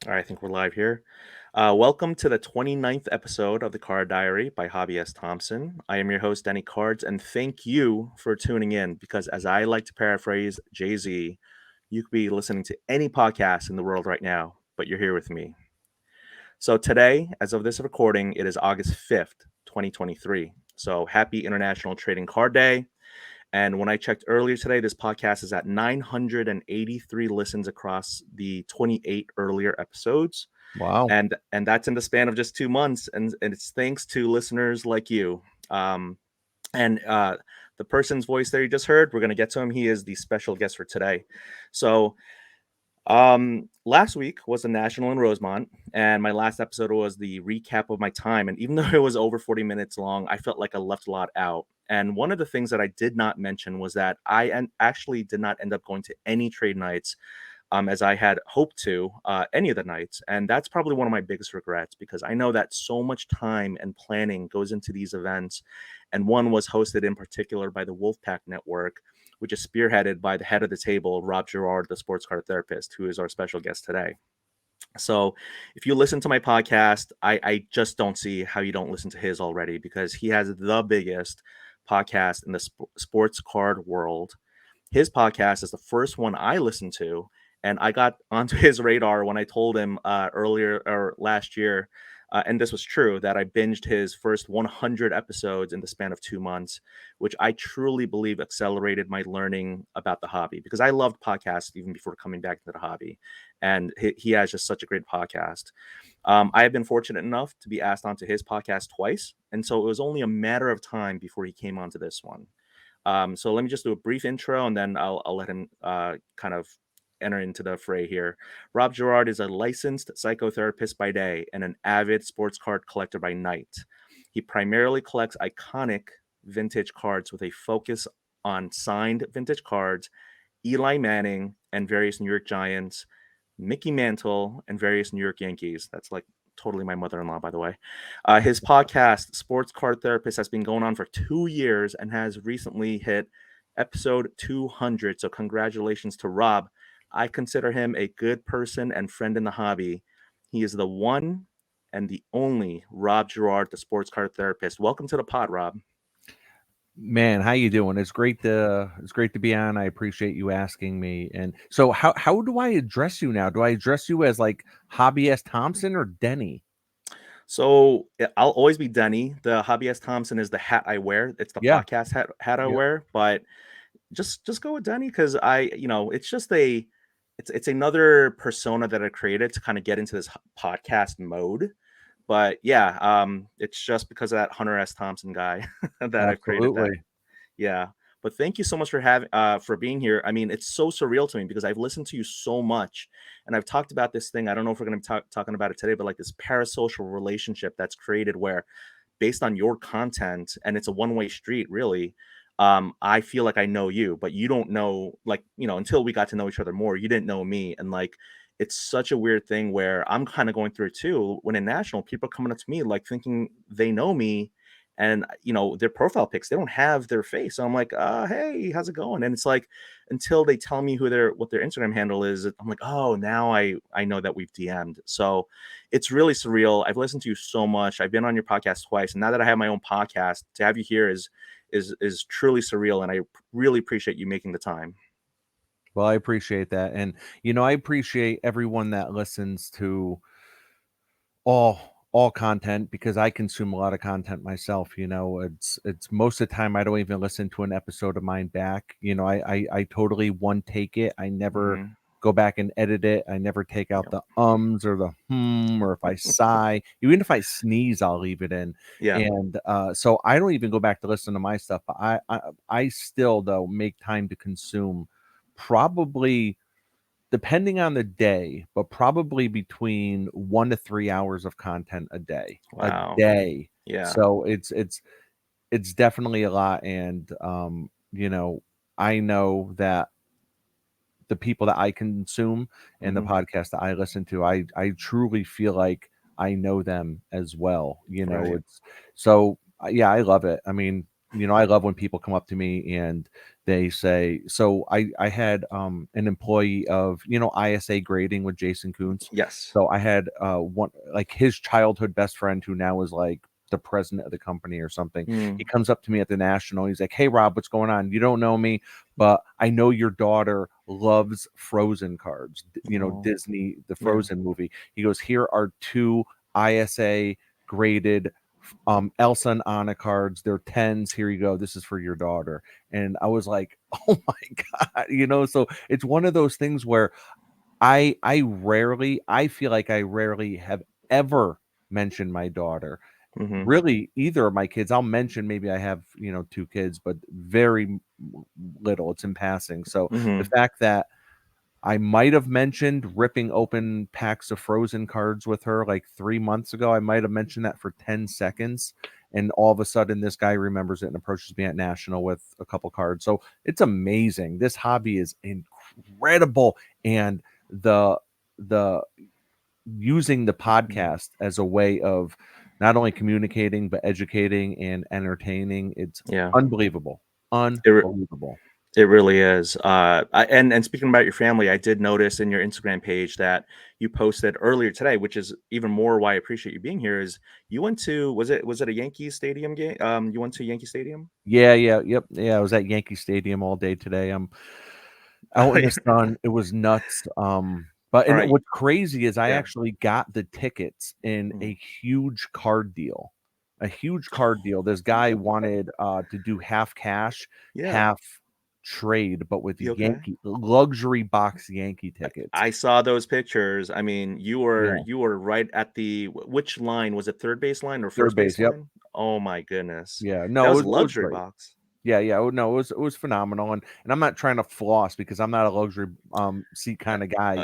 All right, I think we're live here. Welcome to the 29th episode of the Card Diary by Hobby S. Thompson. I am your host, Danny Cards, and thank you for tuning in because, as I like to paraphrase Jay-Z, you could be listening to any podcast in the world right now, but you're here with me. So, today, as of this recording, it is August 5th, 2023. So, happy International Trading Card Day. And when I checked earlier today, this podcast is at 983 listens across the 28 earlier episodes. Wow. And that's in the span of just 2 months, and it's thanks to listeners like you. Um, and the person's voice there you just heard, we're going to get to him. He is the special guest for today. So last week was the National in Rosemont, and my last episode was the recap of my time. And even though it was over 40 minutes long, I felt like I left a lot out. And one of the things that I did not mention was that actually did not end up going to any trade nights, as I had hoped to, any of the nights. And that's probably one of my biggest regrets because I know that so much time and planning goes into these events. And one was hosted in particular by the Wolfpack Network, which is spearheaded by the head of the table, Rob Girard, the sports card therapist, who is our special guest today. So if you listen to my podcast, I just don't see how you don't listen to his already because he has the biggest podcast in the sports card world. His podcast is the first one I listened to, and I got onto his radar when I told him earlier or last year, and this was true, that I binged his first 100 episodes in the span of 2 months, which I truly believe accelerated my learning about the hobby because I loved podcasts even before coming back to the hobby, and he has just such a great podcast. I have been fortunate enough to be asked onto his podcast twice, and so it was only a matter of time before he came onto this one. So let me just do a brief intro and then I'll let him kind of enter into the fray here. Rob Girard is a licensed psychotherapist by day and an avid sports card collector by night. He primarily collects iconic vintage cards with a focus on signed vintage cards, Eli Manning and various New York Giants, Mickey Mantle and various New York Yankees. That's like totally my mother-in-law, by the way. His podcast, Sports Card Therapist, has been going on for 2 years and has recently hit episode 200. So congratulations to Rob. I consider him a good person and friend in the hobby. He is the one and the only Rob Girard, the Sports Card Therapist. Welcome to the pod, Rob. Man, how you doing? It's great to be on. I appreciate you asking me. And so how do I address you now? Do I address you as like Hobby S. Thompson or Denny? So I'll always be Denny. The Hobby S. Thompson is the hat I wear. It's the Yeah. podcast hat I Yep. wear. But just go with Denny because it's just it's another persona that I created to kind of get into this podcast mode. But yeah, it's just because of that Hunter S. Thompson guy that I've created that. Absolutely. Yeah. But thank you so much for being here. I mean, it's so surreal to me because I've listened to you so much and I've talked about this thing. I don't know if we're going to be talking about it today, but like this parasocial relationship that's created where based on your content and it's a one-way street really. I feel like I know you, but you don't know, like, until we got to know each other more, you didn't know me. And like it's such a weird thing where I'm kind of going through it too. When in national, people are coming up to me like thinking they know me, and their profile pics, they don't have their face. So I'm like, hey, how's it going? And it's like until they tell me what their Instagram handle is, I'm like, oh, now I know that we've DM'd. So it's really surreal. I've listened to you so much. I've been on your podcast twice, and now that I have my own podcast, to have you here is truly surreal, and I really appreciate you making the time. Well, I appreciate that. And I appreciate everyone that listens to all all content because I consume a lot of content myself. It's most of the time I don't even listen to an episode of mine back. I totally one take it. I never Hmm. go back and edit it. I never take out Yep. the ums or the or if I sigh, even if I sneeze, I'll leave it in. Yeah. And so I don't even go back to listen to my stuff. But I still though make time to consume probably depending on the day, but probably between 1 to 3 hours of content a day. A Wow. day. Yeah. So it's definitely a lot. And I know that the people that I consume and the Hmm. podcast that I listen to, I truly feel like I know them as well. Right. It's so yeah, I love it. I mean, I love when people come up to me and they say. So I had an employee of, ISA grading with Jason Kuntz. Yes. So I had one, like, his childhood best friend, who now is like the president of the company or something. He Mm. comes up to me at the national. He's like, "Hey Rob, what's going on? You don't know me, but I know your daughter loves Frozen cards. Oh, Disney, the yeah. Frozen movie." He goes, "Here are two ISA graded Elsa and Anna cards. They're tens. Here you go. This is for your daughter." And I was like, "Oh my god!" So it's one of those things where I feel like I rarely have ever mentioned my daughter. Hmm. Really, either of my kids. I'll mention, maybe I have, two kids, but very little. It's in passing. So the Hmm. fact that I might have mentioned ripping open packs of Frozen cards with her like 3 months ago. I might have mentioned that for 10 seconds. And all of a sudden, this guy remembers it and approaches me at National with a couple cards. So it's amazing. This hobby is incredible. And the, the, using the podcast as a way of not only communicating, but educating and entertaining, it's Yeah. unbelievable. It, re- Unbelievable. it really is. And speaking about your family, I did notice in your Instagram page that you posted earlier today, which is even more why I appreciate you being here. Is you went to, was it a Yankees Stadium game? You went to Yankee Stadium. Yeah, yeah, yep, yeah. I was at Yankee Stadium all day today. I'm out in the sun. It was nuts. But All and right. what's crazy is I Yeah. actually got the tickets in Mm. a huge card deal. A huge card deal. This guy wanted to do half cash, Yeah. half trade, but with You okay? Yankee luxury box Yankee tickets. I saw those pictures. I mean, you were Yeah, you were right at which line was it? Third base line or third first base base. Yep. line? Oh my goodness, Yeah. that No, was a it was luxury great. box. Yeah, yeah. No, it was phenomenal, and I'm not trying to floss because I'm not a luxury seat kind of guy,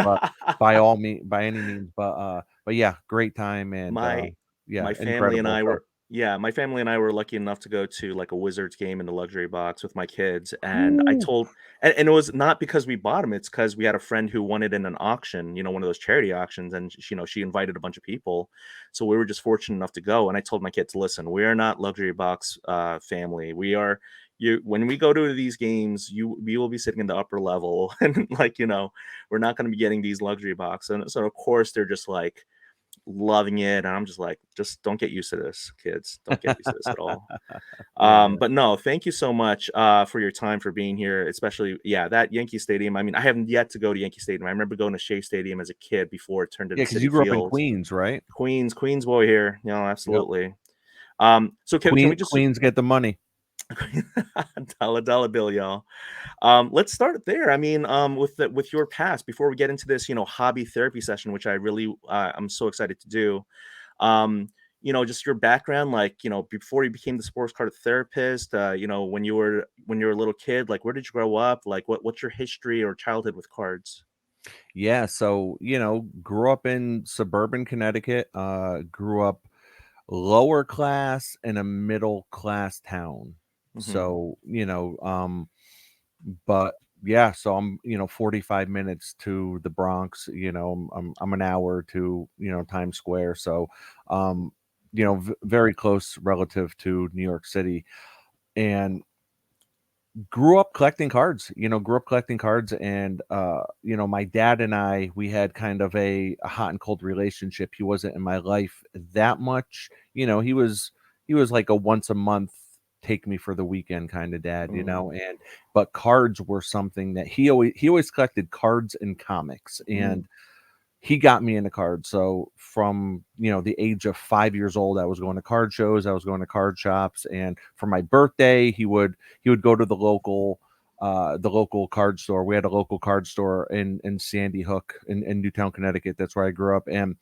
but Yeah. by any means, but yeah, great time, and my yeah, my family and incredible. I So were yeah, my family and I were lucky enough to go to like a Wizards game in the luxury box with my kids, and I ooh, told and it was not because we bought them, it's because we had a friend who won it in an auction, one of those charity auctions, and she invited a bunch of people, so we were just fortunate enough to go. And I told my kids, listen, we are not luxury box family. We are you when we go to these games, we will be sitting in the upper level, and like we're not going to be getting these luxury box. And so of course they're just like loving it, and I'm just like, just don't get used to this, kids. Don't get used to this at all. yeah, yeah, But no, thank you so much for your time, for being here, especially yeah, that Yankee Stadium. I mean, I haven't yet to go to Yankee Stadium. I remember going to Shea Stadium as a kid before it turned yeah. into Because City you grew up in Field. Queens, right? Queens boy here, Yep. absolutely. So can we just Queens get the money. dollar bill, y'all. Let's start there. I mean, with your past, before we get into this, hobby therapy session, which I really I'm so excited to do. Um, just your background, like, before you became the sports card therapist, when you were a little kid, like, where did you grow up? Like, what's your history or childhood with cards? Yeah, so grew up in suburban Connecticut. Grew up lower class in a middle class town. Hmm. So but yeah, so I'm 45 minutes to the Bronx. I'm an hour to Times Square. So very close relative to New York City, and grew up collecting cards. And my dad and we had kind of a hot and cold relationship. He wasn't in my life that much. He was like a once a month take me for the weekend kind of dad, Mm, and but cards were something that he always collected cards and comics, mm, and he got me into cards. So from the age of 5 years old, I was going to card shows, I was going to card shops, and for my birthday, he would go to the local card store. We had a local card store in Sandy Hook in Newtown, Connecticut. That's where I grew up, and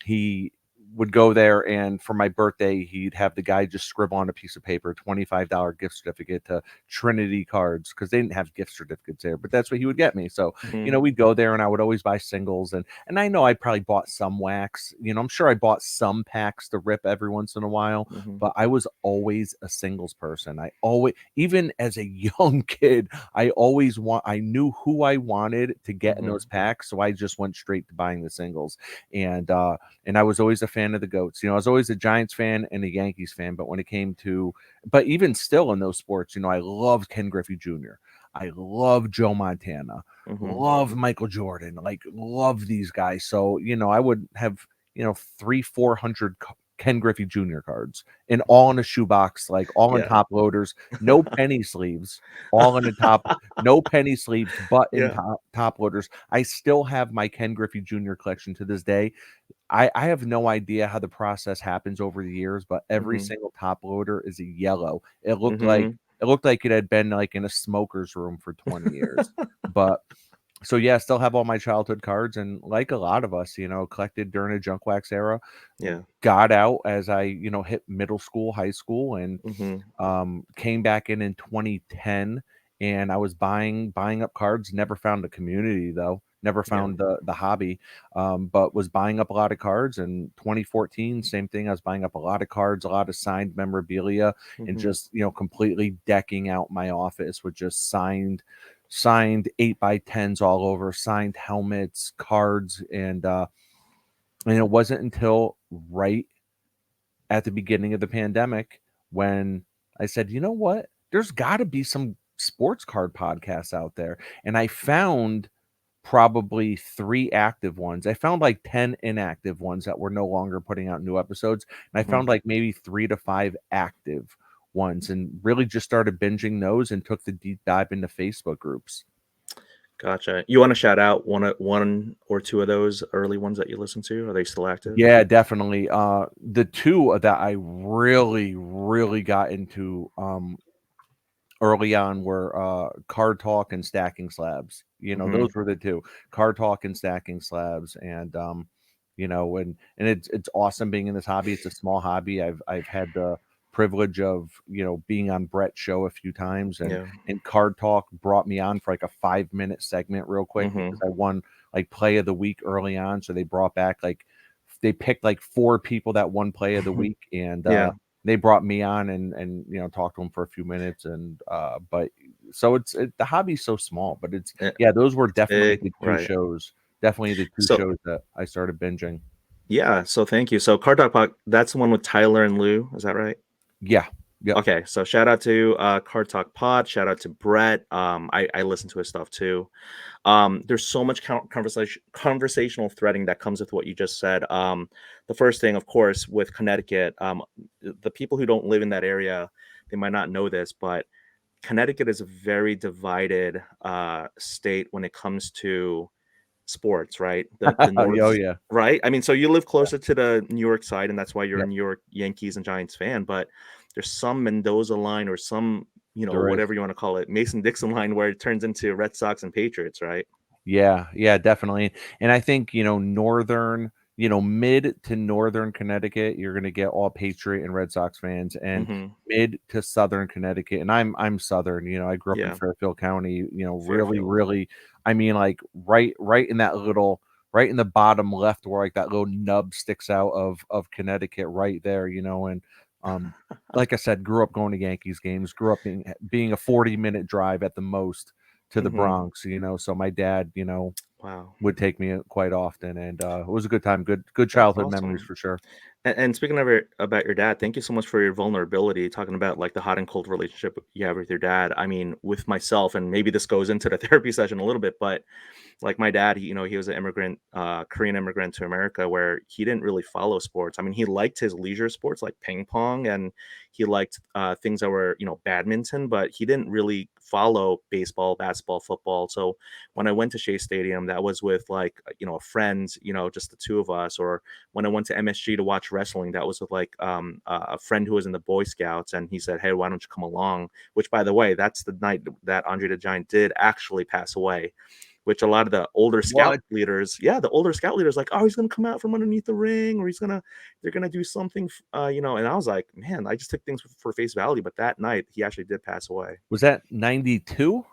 he would go there, and for my birthday he'd have the guy just scribble on a piece of paper $25 gift certificate to Trinity Cards, because they didn't have gift certificates there, but that's what he would get me. So mhm, we'd go there, and I would always buy singles, and I know I probably bought some wax. I'm sure I bought some packs to rip every once in a while, mhm, but I was always a singles person. I always, even as a young kid, I knew who I wanted to get in those mhm, packs, so I just went straight to buying the singles. And I was always a fan of the GOATs. I was always a Giants fan and a Yankees fan, but when it came to, but even still in those sports, I loved Ken Griffey Jr. I love Joe Montana, Mm-hmm. love Michael Jordan, like love these guys. So, I would have, 400 Ken Griffey Jr. cards and all in a shoebox, like all in Yeah. top loaders, no penny sleeves, all in the top, no penny sleeves, but in Yeah. top loaders. I still have my Ken Griffey Jr. collection to this day. I have no idea how the process happens over the years, but every Mm-hmm. single top loader is a yellow. Mm-hmm. It looked like it had been like in a smoker's room for 20 years. But so yeah, still have all my childhood cards, and like a lot of us, collected during a junk wax era. Yeah. Got out as I, hit middle school, high school, and Mm-hmm. came back in 2010, and I was buying up cards. Never found a community though. Never Yeah. found the hobby, but was buying up a lot of cards. And 2014, same thing. I was buying up a lot of cards, a lot of signed memorabilia, and Mm-hmm. just completely decking out my office with just signed 8x10s all over, signed helmets, cards, and it wasn't until right at the beginning of the pandemic when I said, you know what? There's got to be some sports card podcasts out there. And I found probably 3 active ones. I found like 10 inactive ones that were no longer putting out new episodes. And I Mm-hmm. found like maybe 3 to 5 active ones and really just started binging those and took the deep dive into Facebook groups. Gotcha. You want to shout out one or two of those early ones that you listened to? Are they still active? Yeah, definitely. The two that I really, really got into early on were Card Talk and Stacking Slabs. Mm-hmm. Those were the two, Card Talk and Stacking Slabs. And and it's awesome being in this hobby. It's a small hobby. I've had the privilege of being on Brett's show a few times, Yeah. and Card Talk brought me on for like a 5-minute segment real quick Mm-hmm. because I won like play of the week early on. So they brought back like they picked like 4 people that won play of the week, and Yeah. they brought me on and talked to them for a few minutes. And but so the hobby's so small, but Yeah. yeah, those were It's definitely big, the two right? shows, definitely the two So shows that I started binging. yeah. So thank you. So Card Talk that's the one with Tyler and Lou. Is that right? Yeah. Yep. Okay. So shout out to Card Talk Pod. Shout out to Brett. I listen to his stuff too. There's so much conversational threading that comes with what you just said. The first thing, of course, with Connecticut, the people who don't live in that area, they might not know this, but Connecticut is a very divided state when it comes to sports, right? The Oh North, yeah. right? I mean, so you live Yeah. closer to the New York side, and that's why you're a Yep. New York Yankees and Giants fan. But there's some Mendoza line or some, There is. whatever you want to call it, Mason Dixon line where it turns into Red Sox and Patriots, right? Yeah, yeah, definitely. And I think, northern, mid to northern Connecticut, you're going to get all Patriot and Red Sox fans, and Mm-hmm. mid to southern Connecticut. And I'm southern, I grew up in Yeah, Fairfield County, really, Fairfield. really, I mean, like right in that little, right in the bottom left where like that little nub sticks out of Connecticut right there, and like I said, grew up going to Yankees games, grew up being a 40-minute drive at the most to the Mm-hmm. Bronx, so my dad, Wow, would take me quite often, and it was a good time, good that's childhood memories awesome. for sure. And speaking of about your dad, thank you so much for your vulnerability, talking about like the hot and cold relationship you have with your dad. I mean, with myself, and maybe this goes into the therapy session a little bit, but like my dad, he was an immigrant, Korean immigrant to America, where he didn't really follow sports. I mean, he liked his leisure sports like ping pong, and he liked things that were, badminton, but he didn't really follow baseball, basketball, football. So when I went to Shea Stadium, that was with like, a friend, just the two of us. Or when I went to MSG to watch wrestling, that was with like a friend who was in the Boy Scouts, and he said, "Hey, why don't you come along?" Which, by the way, that's the night that Andre the Giant did actually pass away, which a lot of the older scout What? leaders, yeah, the older scout leaders, like, oh, he's gonna come out from underneath the ring, or they're gonna do something, And I was like, man, I just took things for face value, but that night he actually did pass away. Was that 92?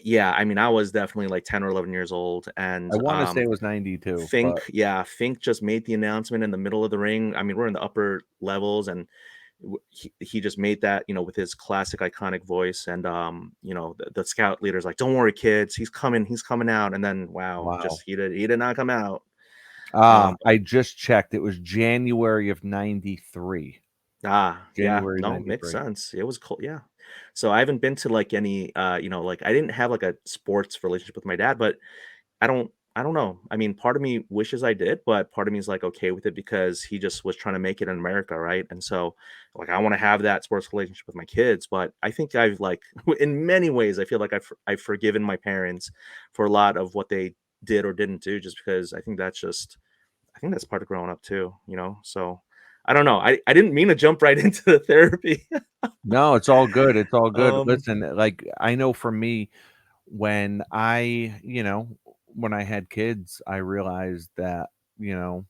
Yeah, I mean, I was definitely like 10 or 11 years old, and I want to say it was 92, Fink, but yeah, Fink just made the announcement in the middle of the ring. I mean, we're in the upper levels, and he just made that, with his classic iconic voice. And the scout leader's like, "Don't worry, kids, he's coming out." And then, wow, wow. just he did not come out. I just checked. It was January of 93. Yeah, January no, makes 93. sense. It was cool. Yeah. So I haven't been to like any like I didn't have like a sports relationship with my dad, but I don't know. I mean, part of me wishes I did, but part of me is like okay with it because he just was trying to make it in America, right? And so like I want to have that sports relationship with my kids, but I think I've like in many ways I feel like I've forgiven my parents for a lot of what they did or didn't do just because I think that's part of growing up too, you know? So I don't know. I didn't mean to jump right into the therapy. No, it's all good. It's all good. um Listen, like I know for me, when when I had kids, I realized that, you know,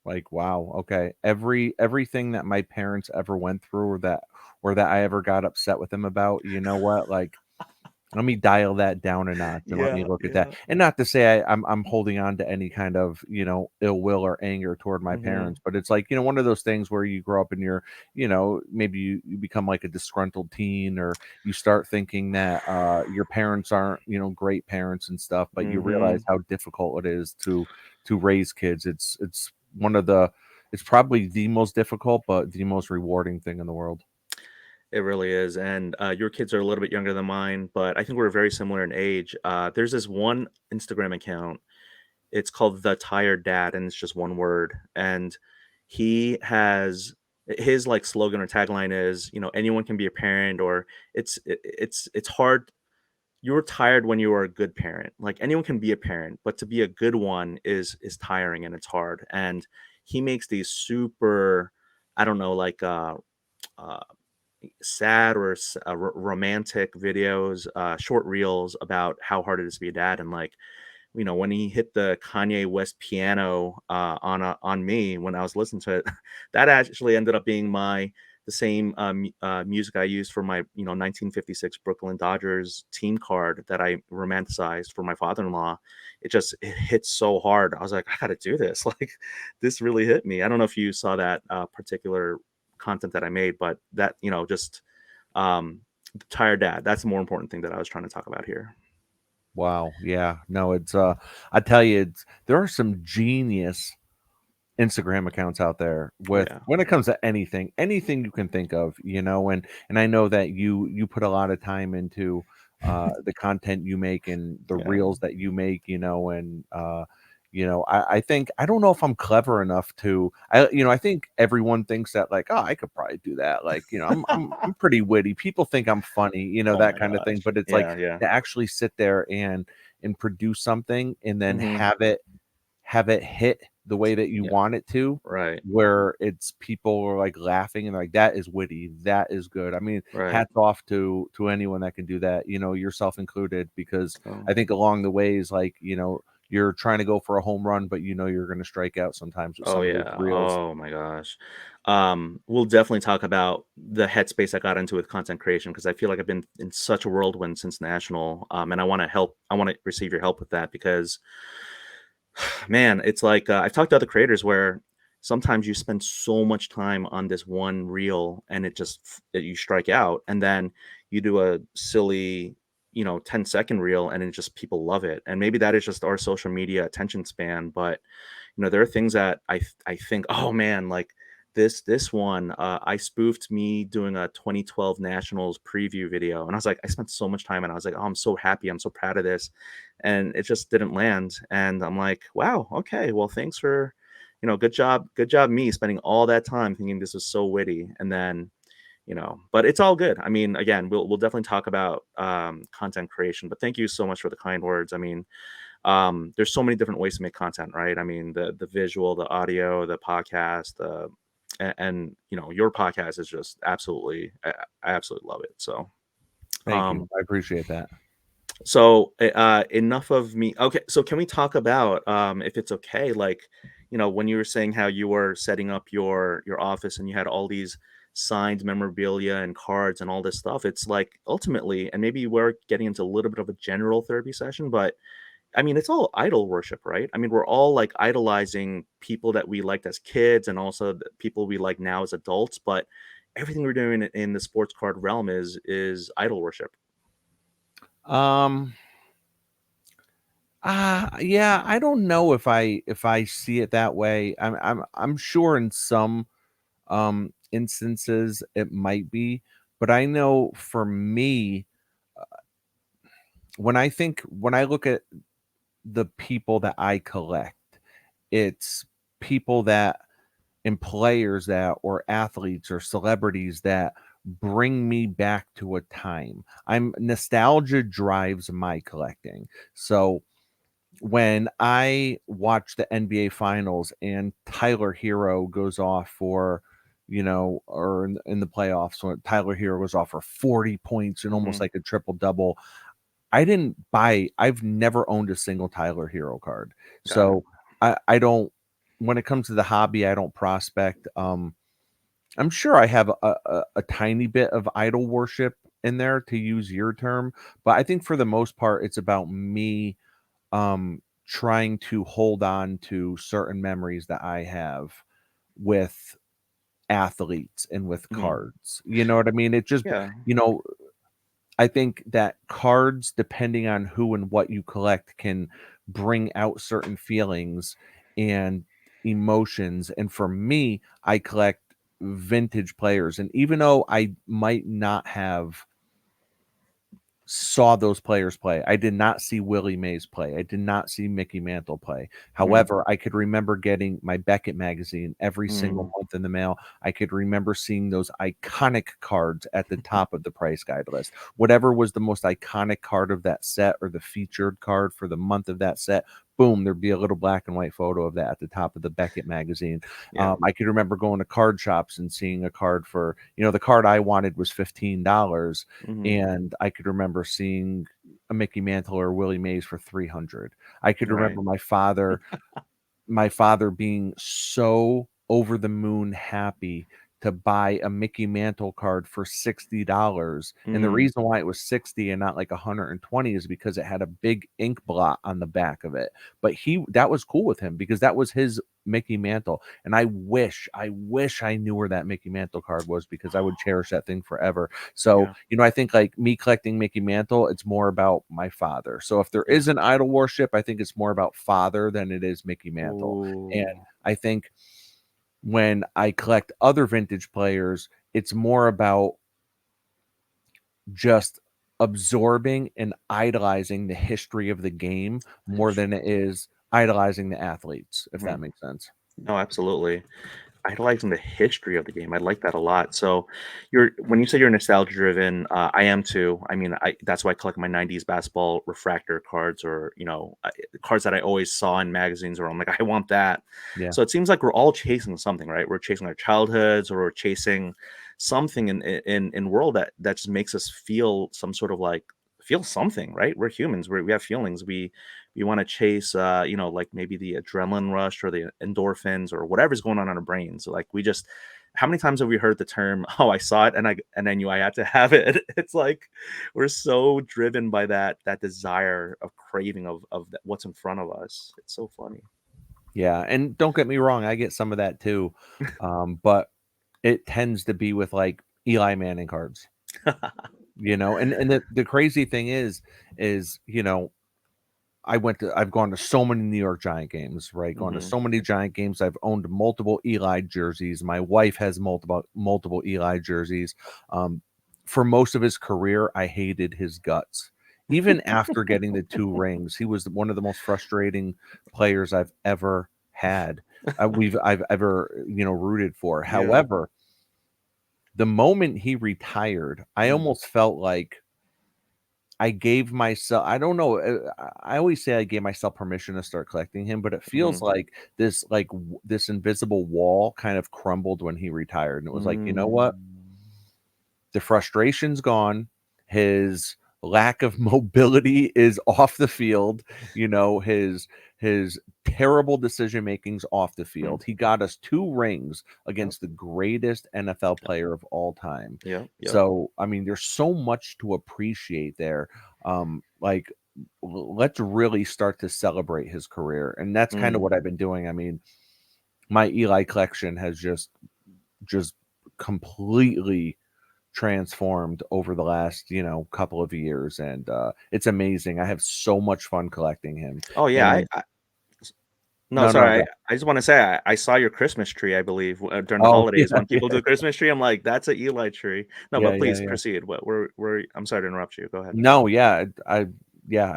like wow, okay, everything that my parents ever went through or that I ever got upset with them about, you know what? Like let me dial that down a notch and let me yeah, look at that. yeah. And not to say I'm holding on to any kind of, ill will or anger toward my Mhm. parents, but it's like, one of those things where you grow up and you're, maybe you become like a disgruntled teen, or you start thinking that your parents aren't, great parents and stuff, but you realize Mhm. how difficult it is to raise kids. It's one of the it's probably the most difficult, but the most rewarding thing in the world. It really is. And your kids are a little bit younger than mine, but I think we're very similar in age. There's this one Instagram account. It's called The Tired Dad, and it's just one word. And he has his like slogan or tagline is, anyone can be a parent, or it's hard. You're tired when you are a good parent. Like anyone can be a parent, but to be a good one is tiring and it's hard. And he makes these super, I don't know, like uh sad or romantic videos, short reels about how hard it is to be a dad. And like, when he hit the Kanye West piano on me when I was listening to it, that actually ended up being the same music I used for my 1956 Brooklyn Dodgers team card that I romanticized for my father-in-law. It hit so hard. I was like, I got to do this. Like, this really hit me. I don't know if you saw that particular content that I made, but that just um, tired dad. That's the more important thing that I was trying to talk about here. Wow, yeah. No, it's I tell you, there are some genius Instagram accounts out there Oh with yeah. when it comes to anything you can think of, and I know that you put a lot of time into the content you make and the Yeah. reels that you make, and I think I don't know if I'm clever enough to I think everyone thinks that like, oh, I could probably do that. Like, I'm pretty witty. People think I'm funny, Oh that my kind of thing. gosh. But it's like Yeah, yeah. to actually sit there and produce something and then Mhm. have it hit the way that you Yeah, want it to, right, where it's people are like laughing and like that is witty, that is good. I mean, right. hats off to anyone that can do that, yourself included, because Oh. I think along the ways, like, you're trying to go for a home run, but you're going to strike out sometimes with Oh, some of those yeah. reels. Oh my gosh. We'll definitely talk about the headspace I got into with content creation because I feel like I've been in such a whirlwind since national, and I wanna receive your help with that because man, it's like, I've talked to other creators where sometimes you spend so much time on this one reel and you strike out, and then you do a silly, 10-second reel and it just people love it. And maybe that is just our social media attention span, but there are things that I think, oh man, like this one, I spoofed me doing a 2012 Nationals preview video, and I was like, I spent so much time, and I was like, oh, I'm so happy, I'm so proud of this, and it just didn't land, and I'm like, wow, okay, well, thanks for, good job, me spending all that time thinking this was so witty, and then. But it's all good. I mean, again, we'll definitely talk about content creation. But thank you so much for the kind words. I mean, there's so many different ways to make content, right? I mean, the visual, the audio, the podcast, and your podcast is just absolutely, I absolutely love it. So Thank you, um I appreciate that. enough of me. Okay, so can we talk about, if it's okay, like, when you were saying how you were setting up your office and you had all these signed memorabilia and cards and all this stuff, it's like ultimately, and maybe we're getting into a little bit of a general therapy session, but I mean, it's all idol worship, right? I mean, we're all like idolizing people that we liked as kids and also the people we like now as adults, but everything we're doing in the sports card realm is idol worship. um Yeah, I don't know if I see it that way. I'm sure in some instances it might be, but I know for me, when I look at the people that I collect, it's people that and players that or athletes or celebrities that bring me back to a time. I'm nostalgia drives my collecting. So when I watch the NBA finals and Tyler Hero goes off for, or in the playoffs when Tyler Hero goes off for 40 points and almost Hmm. like a triple double, I've never owned a single Tyler Hero card. Got it. So I don't, when it comes to the hobby, I don't prospect. I'm sure I have a tiny bit of idol worship in there, to use your term, but I think for the most part, it's about me trying to hold on to certain memories that I have with athletes and with Hmm. cards. You know what I mean? It just, Yeah. you know, I think that cards, depending on who and what you collect, can bring out certain feelings and emotions. And for me, I collect vintage players. And even though I might not have saw those players play. I did not see Willie Mays play. I did not see Mickey Mantle play. Hmm. However, I could remember getting my Beckett magazine every single Mm. month in the mail. I could remember seeing those iconic cards at the top of the price guide list. Whatever was the most iconic card of that set or the featured card for the month of that set, boom, there'd be a little black and white photo of that at the top of the Beckett magazine. Yeah. I could remember going to card shops and seeing a card for, the card I wanted was $15, Hmm. and I could remember seeing a Mickey Mantle or Willie Mays for 300. I could Right. remember my father being so over the moon happy to buy a Mickey Mantle card for $60. And the Mm. reason why it was 60 and not like 120 is because it had a big ink blot on the back of it. But that was cool with him because that was his Mickey Mantle. And I wish I knew where that Mickey Mantle card was because I would cherish that thing forever. So, Yeah. I think like me collecting Mickey Mantle, it's more about my father. So if there Yeah. is an idol worship, I think it's more about father than it is Mickey Mantle. And Ooh. I think when I collect other vintage players, it's more about just absorbing and idolizing the history of the game more than it is idolizing the athletes, if that Mhm. makes sense. No, absolutely. Idolizing the history of the game. I like that a lot. So, you're when you say you're nostalgia driven, I am too. I mean, I that's why I collect my '90s basketball refractor cards, or cards that I always saw in magazines, or I'm like, I want that. Yeah. So it seems like we're all chasing something, right? We're chasing our childhoods, or we're chasing something in world that just makes us feel some sort of like feel something, right? We're humans. We have feelings. We want to chase like maybe the adrenaline rush or the endorphins or whatever's going on in our brains. Like we just how many times have we heard the term, oh, I saw it and I knew I had to have it. It's like we're so driven by that desire of craving of what's in front of us. It's so funny. Yeah. And don't get me wrong, I get some of that too. But it tends to be with like Eli Manning cards, and the crazy thing is, I've gone to so many New York Giant games, right? Gone to Hmm. so many Giant games. I've owned multiple Eli jerseys. My wife has multiple Eli jerseys. Um, for most of his career, I hated his guts. Even after getting the two rings, he was one of the most frustrating players I've ever had. I've ever rooted for. Yeah. However, the moment he retired, I Mm. almost felt like I gave myself, I don't know, I always say I gave myself permission to start collecting him, but it feels Mhm. like this invisible wall kind of crumbled when he retired, and it was like, you know what? Mm. The frustration's gone. His lack of mobility is off the field. His terrible decision making's off the Mm. field. He got us two rings Yep. against the greatest NFL player of all time. Yep. Yep. So, I mean, there's so much to appreciate there. Like, let's really start to celebrate his career, and that's kind of Mm. what I've been doing. I mean, my Eli collection has just completely transformed over the last, couple of years, and it's amazing. I have so much fun collecting him. Oh yeah, And no, no, no, sorry. go. I just want to say I saw your Christmas tree, I believe, during the Oh, holidays yeah, when people do Christmas tree. I'm like, that's an Eli tree. No, yeah, but yeah, please yeah. proceed. What we're I'm sorry to interrupt you. Go ahead. No, yeah, I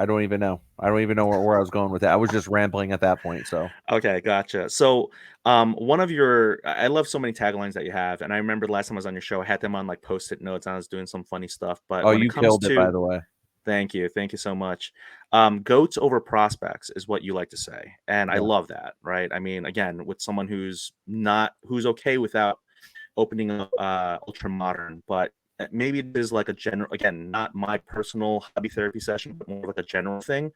don't even know. I don't even know where I was going with that. I was just rambling at that point. So, Okay, gotcha. So, one of your I love so many taglines that you have, and I remember the last time I was on your show, I had them on like post-it notes, and I was doing some funny stuff. But oh, when it you comes killed it, by to the way. thank you so much. Goats over prospects is what you like to say, and I Yeah, love that. Right? I mean, again, with someone who's okay without opening up ultra modern, but maybe it is like a general, again, not my personal hobby therapy session, but more like a general thing.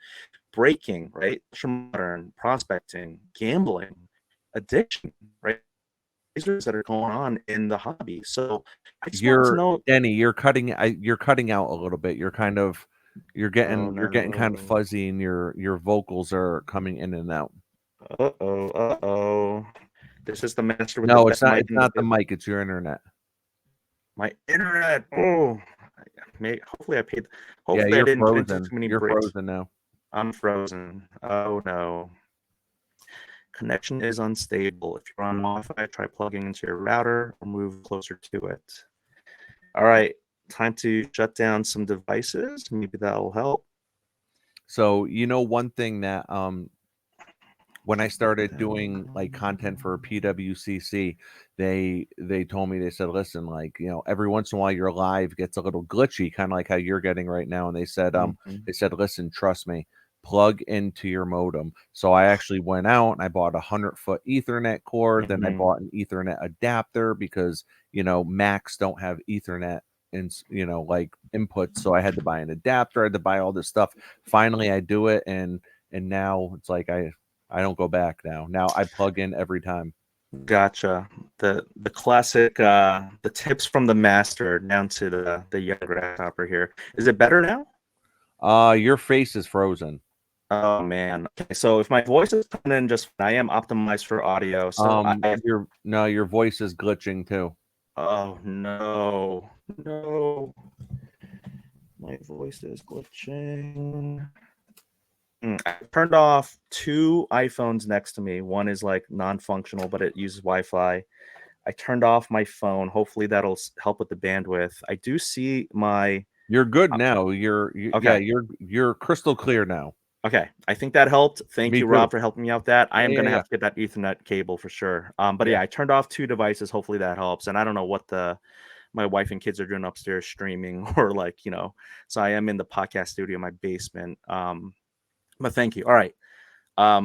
Breaking, right? Ultra modern, prospecting, gambling, addiction, right? These that are going on in the hobby. So I just wanted to you're know. Denny. You're cutting out a little bit. You're Oh getting kind of no. fuzzy, and your vocals are coming in and out. Uh-oh. This is the master with the No, best mic it's in the not the business. mic, it's your internet. My internet. Oh, hopefully Yeah, hopefully I you're didn't get into frozen. too many You're breaks. frozen now. I'm frozen. Oh no. Connection is unstable. If you're on Wi-Fi, try plugging into your router or move closer to it. All right, time to shut down some devices. Maybe that'll help. So, one thing that when I Shut started doing like down. content for PWCC, they told me, they said, listen, like, every once in a while your live gets a little glitchy, kind of like how you're getting right now. And Mhm, they said, listen, trust me, plug into your modem. So I actually went out and I bought 100-foot Ethernet cord. Then I mhm. bought an Ethernet adapter because, Macs don't have Ethernet and, like inputs. So I had to buy an adapter. I had to buy all this stuff. Finally, I do it. And now it's like I don't go back now. Now I plug in every time. Gotcha. The classic the tips from the master down to the young grasshopper here. Is it better now? Your face is frozen. Oh man. Okay, so if my voice is coming in just fine, I am optimized for audio. So Your voice is glitching too. oh no. No. My voice is glitching. I turned off two iPhones next to me. One is like non-functional, but it uses Wi-Fi. I turned off my phone. Hopefully that'll help with the bandwidth. I do see my You're good uh, now. Yeah, okay. you're crystal clear now. Okay. I think that helped. Thank Me you, too. Rob, for helping me out that. I Yeah, am yeah, gonna yeah. have to get that Ethernet cable for sure. But Yeah. yeah, I turned off two devices. Hopefully that helps. And I don't know what my wife and kids are doing upstairs streaming or like, so I am in the podcast studio in my basement. But thank you. All right. I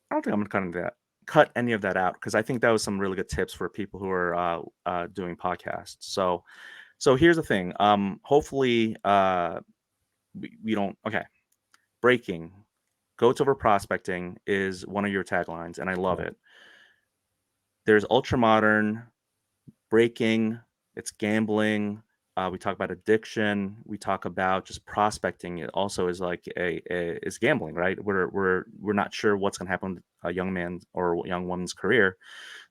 don't think I'm gonna cut any of that out because I think that was some really good tips for people who are doing podcasts. So here's the thing. Hopefully, we don't. Okay, breaking. Goats over prospecting is one of your taglines, and I love Yeah. it. There's ultra modern, breaking, it's gambling. We talk about addiction. We talk about just prospecting. It also is like is gambling, right? We're not sure what's going to happen with a young man or young woman's career.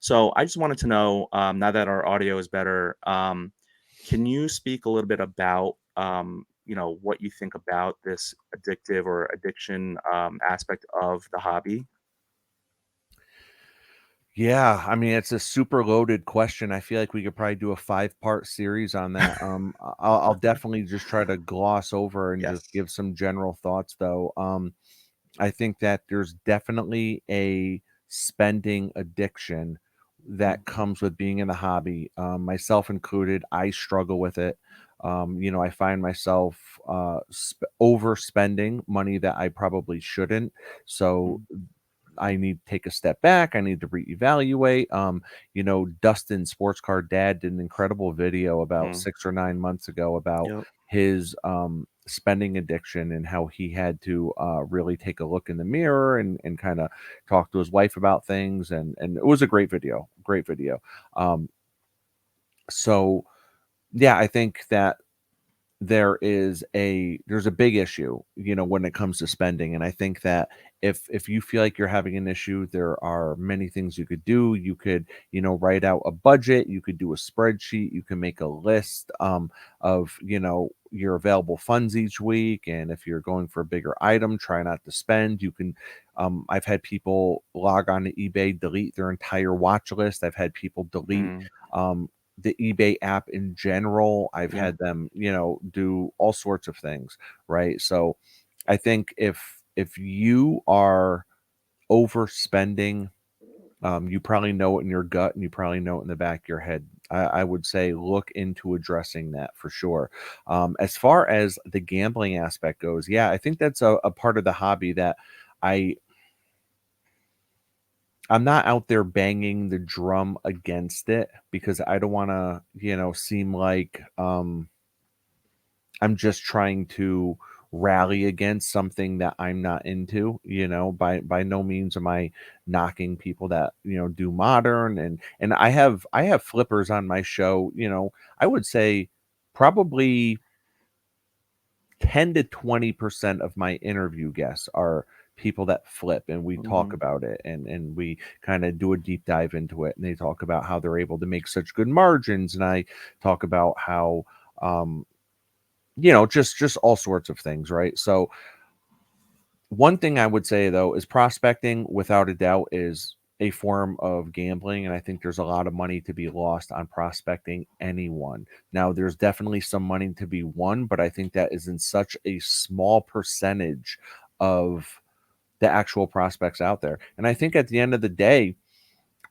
So I just wanted to know, now that our audio is better, can you speak a little bit about what you think about this addictive or addiction aspect of the hobby? Yeah, I mean, it's a super loaded question. I feel like we could probably do a 5-part series on that. I'll definitely just try to gloss over and just Yes. give some general thoughts, though. I think that there's definitely a spending addiction that comes with being in the hobby, myself included. I struggle with it. I find myself overspending money that I probably shouldn't. So Mhm. I need to take a step back. I need to reevaluate. Dustin Sports Car Dad did an incredible video about Mhm. 6 or 9 months ago about Yep. his spending addiction and how he had to really take a look in the mirror and kind of talk to his wife about things. And it was a great video, great video. So yeah, I think that there's a big issue, when it comes to spending. And I think that if you feel like you're having an issue, there are many things you could do. You could, write out a budget, you could do a spreadsheet, you can make a list of, your available funds each week. And if you're going for a bigger item, try not to spend. You can I've had people log on to eBay, delete their entire watch list. I've had people delete Mm, the eBay app in general. I've yeah. had them, do all sorts of things, right? So I think if you are overspending, you probably know it in your gut and you probably know it in the back of your head. I would say look into addressing that for sure. As far as the gambling aspect goes, yeah, I think that's a part of the hobby that I I'm not out there banging the drum against it because I don't want to, seem like I'm just trying to rally against something that I'm not into. By no means am I knocking people that, do modern, and I have flippers on my show. I would say probably 10 to 20% of my interview guests are people that flip, and we talk Hmm. about it, and we kind of do a deep dive into it, and they talk about how they're able to make such good margins, and I talk about how um just all sorts of things, right? So one thing I would say though is prospecting, without a doubt, is a form of gambling, and I think there's a lot of money to be lost on prospecting anyone. Now, there's definitely some money to be won, but I think that is in such a small percentage of the actual prospects out there. And I think at the end of the day,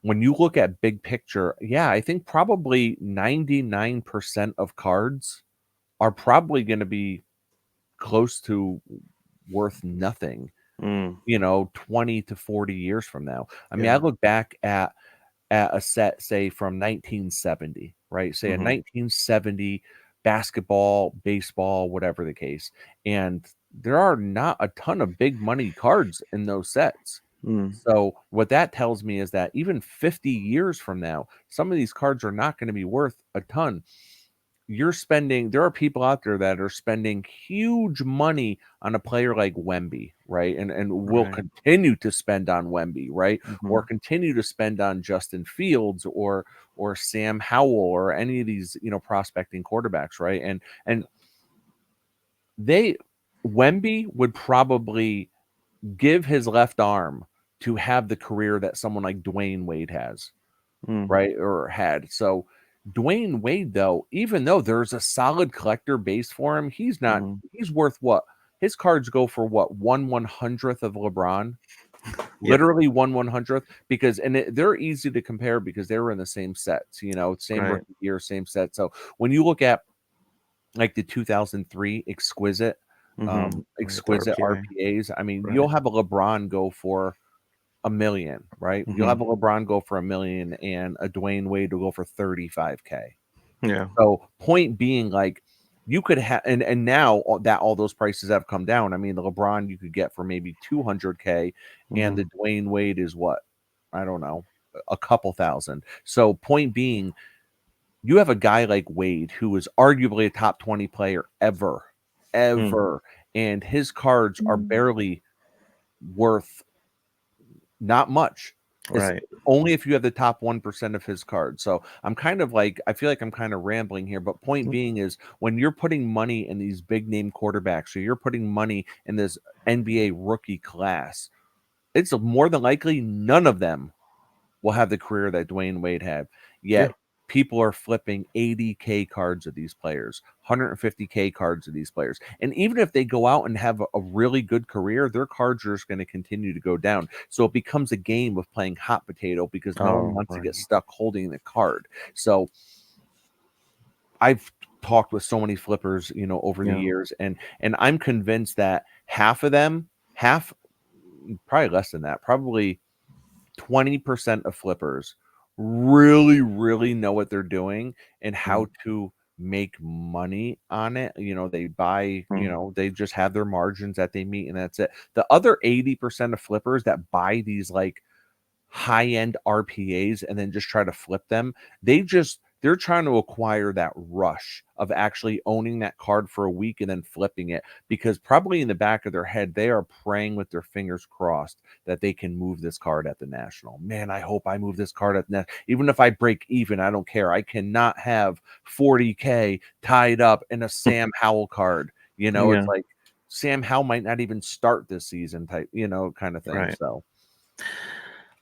when you look at big picture, yeah, I think probably 99% of cards are probably going to be close to worth nothing, Mm, 20 to 40 years from now. I mean, I yeah. look back at a set, say from 1970, right? Say a Hmm. 1970 basketball, baseball, whatever the case. And there are not a ton of big money cards in those sets. Mm, So what that tells me is that even 50 years from now, some of these cards are not going to be worth a ton. There are people out there that are spending huge money on a player like Wemby, right? And will right. continue to spend on Wemby, right? Or Hmm. continue to spend on Justin Fields or Sam Howell or any of these, prospecting quarterbacks, right? And they Wemby would probably give his left arm to have the career that someone like Dwayne Wade has, Mm, right? Or had. So Dwayne Wade, though, even though there's a solid collector base for him, hmm. he's worth what? His cards go for what? 1/100th of LeBron? Yeah. Literally 1/100th, because they're easy to compare because they were in the same sets, same Right. rookie year, same set. So when you look at like the 2003 Hmm. Right. The exquisite RPA. RPAs, I mean, Right. you'll have a LeBron go for a million, right? You'll Hmm. have a LeBron go for a million and a Dwayne Wade will go for 35K. Yeah. So point being, like, you could have, and now all those prices have come down. I mean, the LeBron you could get for maybe 200K, and Hmm. the Dwayne Wade is what? I don't know, a couple thousand. So point being, you have a guy like Wade who is arguably a top 20 player ever, Mm, ever, and his cards are barely worth not much. It's right. only if you have the top 1% of his cards. So I feel like I'm kind of rambling here, but point Mm, being is when you're putting money in these big name quarterbacks, or you're putting money in this NBA rookie class, it's more than likely none of them will have the career that Dwayne Wade had. yeah. Yet people are flipping 80K cards of these players, 150K cards of these players. And even if they go out and have a really good career, their cards are just going to continue to go down. So it becomes a game of playing hot potato because no one Oh, wants to right. get stuck holding the card. So I've talked with so many flippers, over the Yeah. years, and I'm convinced that half of them, half, probably less than that, probably 20% of flippers really, really know what they're doing and how Mm, to make money on it. They buy, mm, they just have their margins that they meet, and that's it. The other 80% of flippers that buy these like high end RPAs and then just try to flip them, they just they're trying to acquire that rush of actually owning that card for a week and then flipping it, because probably in the back of their head they are praying with their fingers crossed that they can move this card at the national. Man, I hope I move this card at the even if I break even, I don't care. I cannot have 40K tied up in a Sam Howell card. It's Yeah, like Sam Howell might not even start this season type, kind of thing. right. So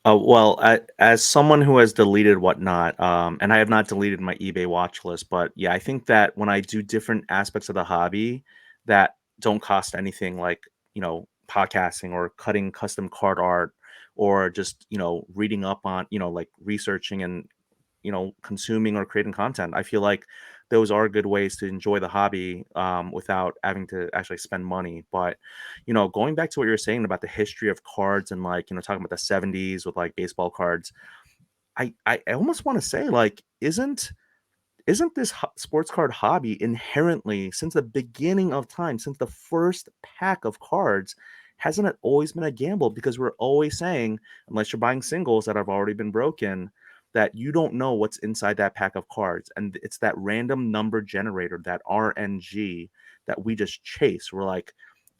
Well, as someone who has deleted whatnot, and I have not deleted my eBay watch list, but yeah, I think that when I do different aspects of the hobby that don't cost anything, like podcasting or cutting custom card art, or just reading up on like researching and consuming or creating content, I feel like those are good ways to enjoy the hobby without having to actually spend money. But going back to what you were saying about the history of cards and like talking about the 70s with like baseball cards, I almost want to say, like, isn't this sports card hobby inherently, since the beginning of time, since the first pack of cards, hasn't it always been a gamble? Because we're always saying, unless you're buying singles that have already been broken, that you don't know what's inside that pack of cards. And it's that random number generator, that RNG, that we just chase. We're like,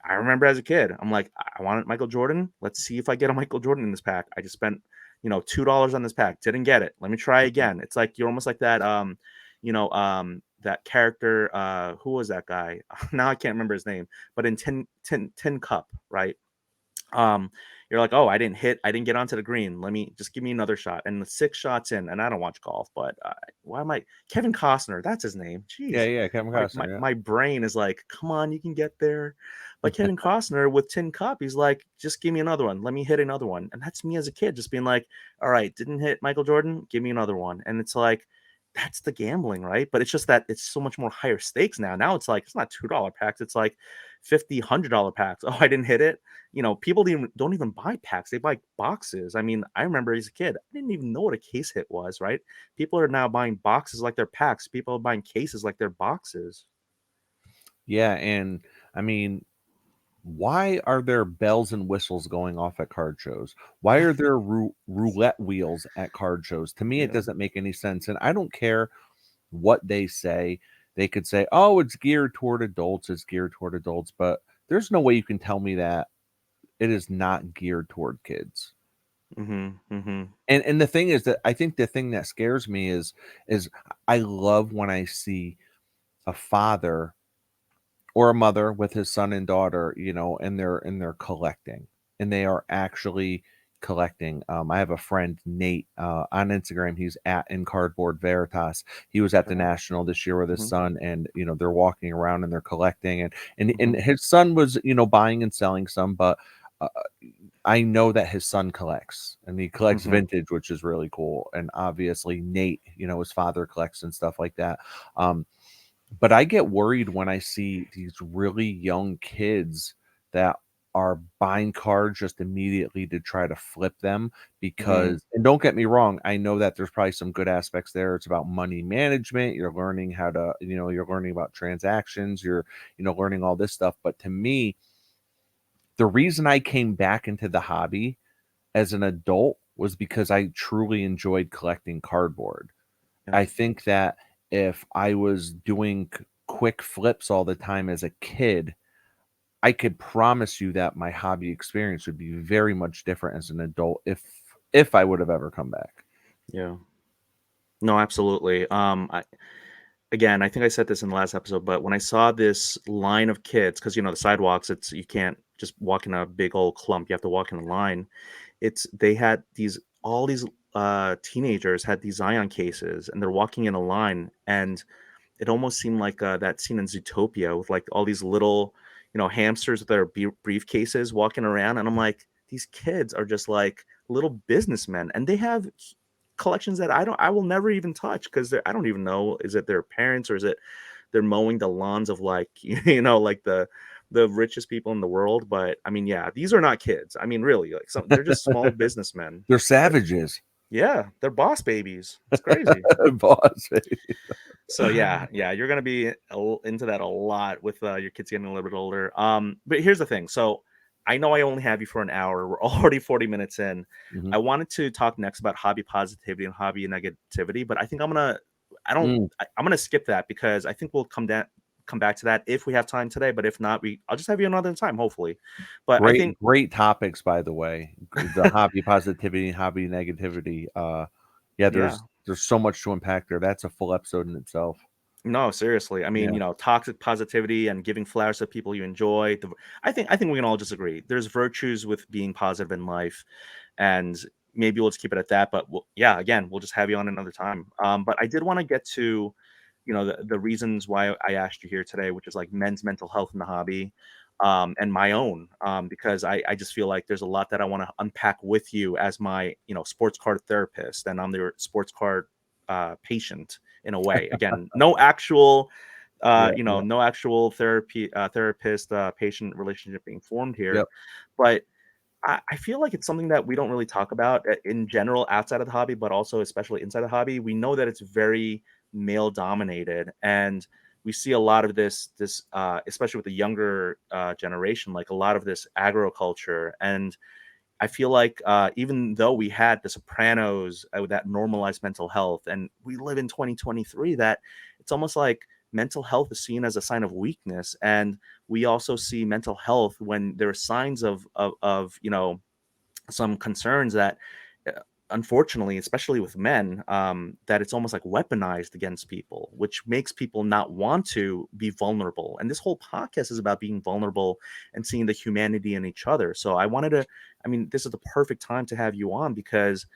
I remember as a kid, I'm like, I wanted Michael Jordan. Let's see if I get a Michael Jordan in this pack. I just spent, $2 on this pack. Didn't get it. Let me try again. It's like you're almost like that that character, who was that guy? Now I can't remember his name, but in Tin Cup, right? um you're like, oh, I didn't get onto the green, let me just give me another shot, and the 6 shots in, and I don't watch golf, but why am I Kevin Costner, that's his name. yeah, Jeez, yeah, Kevin Costner, my brain is like, come on, you can get there. But Kevin Costner with Tin Cup, he's like, just give me another one, let me hit another one. And that's me as a kid, just being like, all right, didn't hit Michael Jordan, give me another one. And it's like, that's the gambling, right? But it's just that it's so much more higher stakes now. It's like, it's not $2 packs, it's like 50 $100 packs. Oh, I didn't hit it. People don't even buy packs, they buy boxes. I mean, I remember as a kid, I didn't even know what a case hit was, right? People are now buying boxes like their packs, people are buying cases like their boxes. yeah. And I mean, why are there bells and whistles going off at card shows? Why are there roulette wheels at card shows? To me, it Yeah. doesn't make any sense. And I don't care what they say. They could say, oh, it's geared toward adults, it's geared toward adults, but there's no way you can tell me that it is not geared toward kids. Mhm. Mhm. And the thing is that I think the thing that scares me is I love when I see a father or a mother with his son and daughter, and they're collecting, and they are actually collecting. I have a friend, Nate, on Instagram. He's at in Cardboard Veritas. He was at the Okay. National this year with his Mhm. son, and they're walking around and they're collecting, and Mhm. his son was buying and selling some, but uh, I know that his son collects, and he collects Mhm. vintage, which is really cool. And obviously Nate, his father collects and stuff like that. Um, but I get worried when I see these really young kids that are buying cards just immediately to try to flip them, Mhm. because, and don't get me wrong, I know that there's probably some good aspects there. It's about money management. You're learning how to, you're learning about transactions. You're, learning all this stuff. But to me, the reason I came back into the hobby as an adult was because I truly enjoyed collecting cardboard. Yeah. I think that if I was doing quick flips all the time as a kid, I could promise you that my hobby experience would be very much different as an adult if I would have ever come back. Yeah. No, absolutely. Again, I think I said this in the last episode, but when I saw this line of kids, because the sidewalks, it's you can't just walk in a big old clump. You have to walk in a line. They had all these teenagers had these Zion cases, and they're walking in a line, and it almost seemed like that scene in Zootopia with like all these little hamsters with their briefcases walking around, and I'm like, these kids are just like little businessmen, and they have collections that I will never even touch, because I don't even know, is it their parents, or is it they're mowing the lawns of like like the richest people in the world. But I mean, yeah, these are not kids. I mean, really, like, they're just small businessmen. They're They're, savages. yeah, they're boss babies. It's crazy. Boss. So yeah, yeah, you're gonna be into that a lot with your kids getting a little bit older. But here's the thing. So I know I only have you for an hour. We're already 40 minutes in. Mhm. I wanted to talk next about hobby positivity and hobby negativity, but I think I'm gonna I don't. Mm, I'm gonna skip that because I think we'll come back to that if we have time today. But if not, I'll just have you another time, hopefully. But I think great topics, by the way. The hobby positivity, hobby negativity. Yeah, yeah. there's so much to unpack there. That's a full episode in itself. No, seriously. I mean, Yeah. toxic positivity and giving flowers to people you enjoy. I think we can all just agree. There's virtues with being positive in life, and maybe we'll just keep it at that. But yeah, again, we'll just have you on another time. But I did want to get to, the reasons why I asked you here today, which is like men's mental health in the hobby, and my own, because I just feel like there's a lot that I want to unpack with you as my, sports card therapist, and I'm their sports card patient in a way. Again, no actual Yeah. Yeah. no actual therapist patient relationship being formed here, Yep. but I feel like it's something that we don't really talk about in general outside of the hobby, but also especially inside the hobby. We know that it's very male dominated, and we see a lot of this especially with the younger generation, like a lot of this agriculture. And I feel like even though we had The Sopranos that normalized mental health, and we live in 2023, that it's almost like mental health is seen as a sign of weakness, and we also see mental health when there are signs of some concerns that uh, unfortunately, especially with men, that it's almost like weaponized against people, which makes people not want to be vulnerable. And this whole podcast is about being vulnerable and seeing the humanity in each other. So I mean, this is the perfect time to have you on because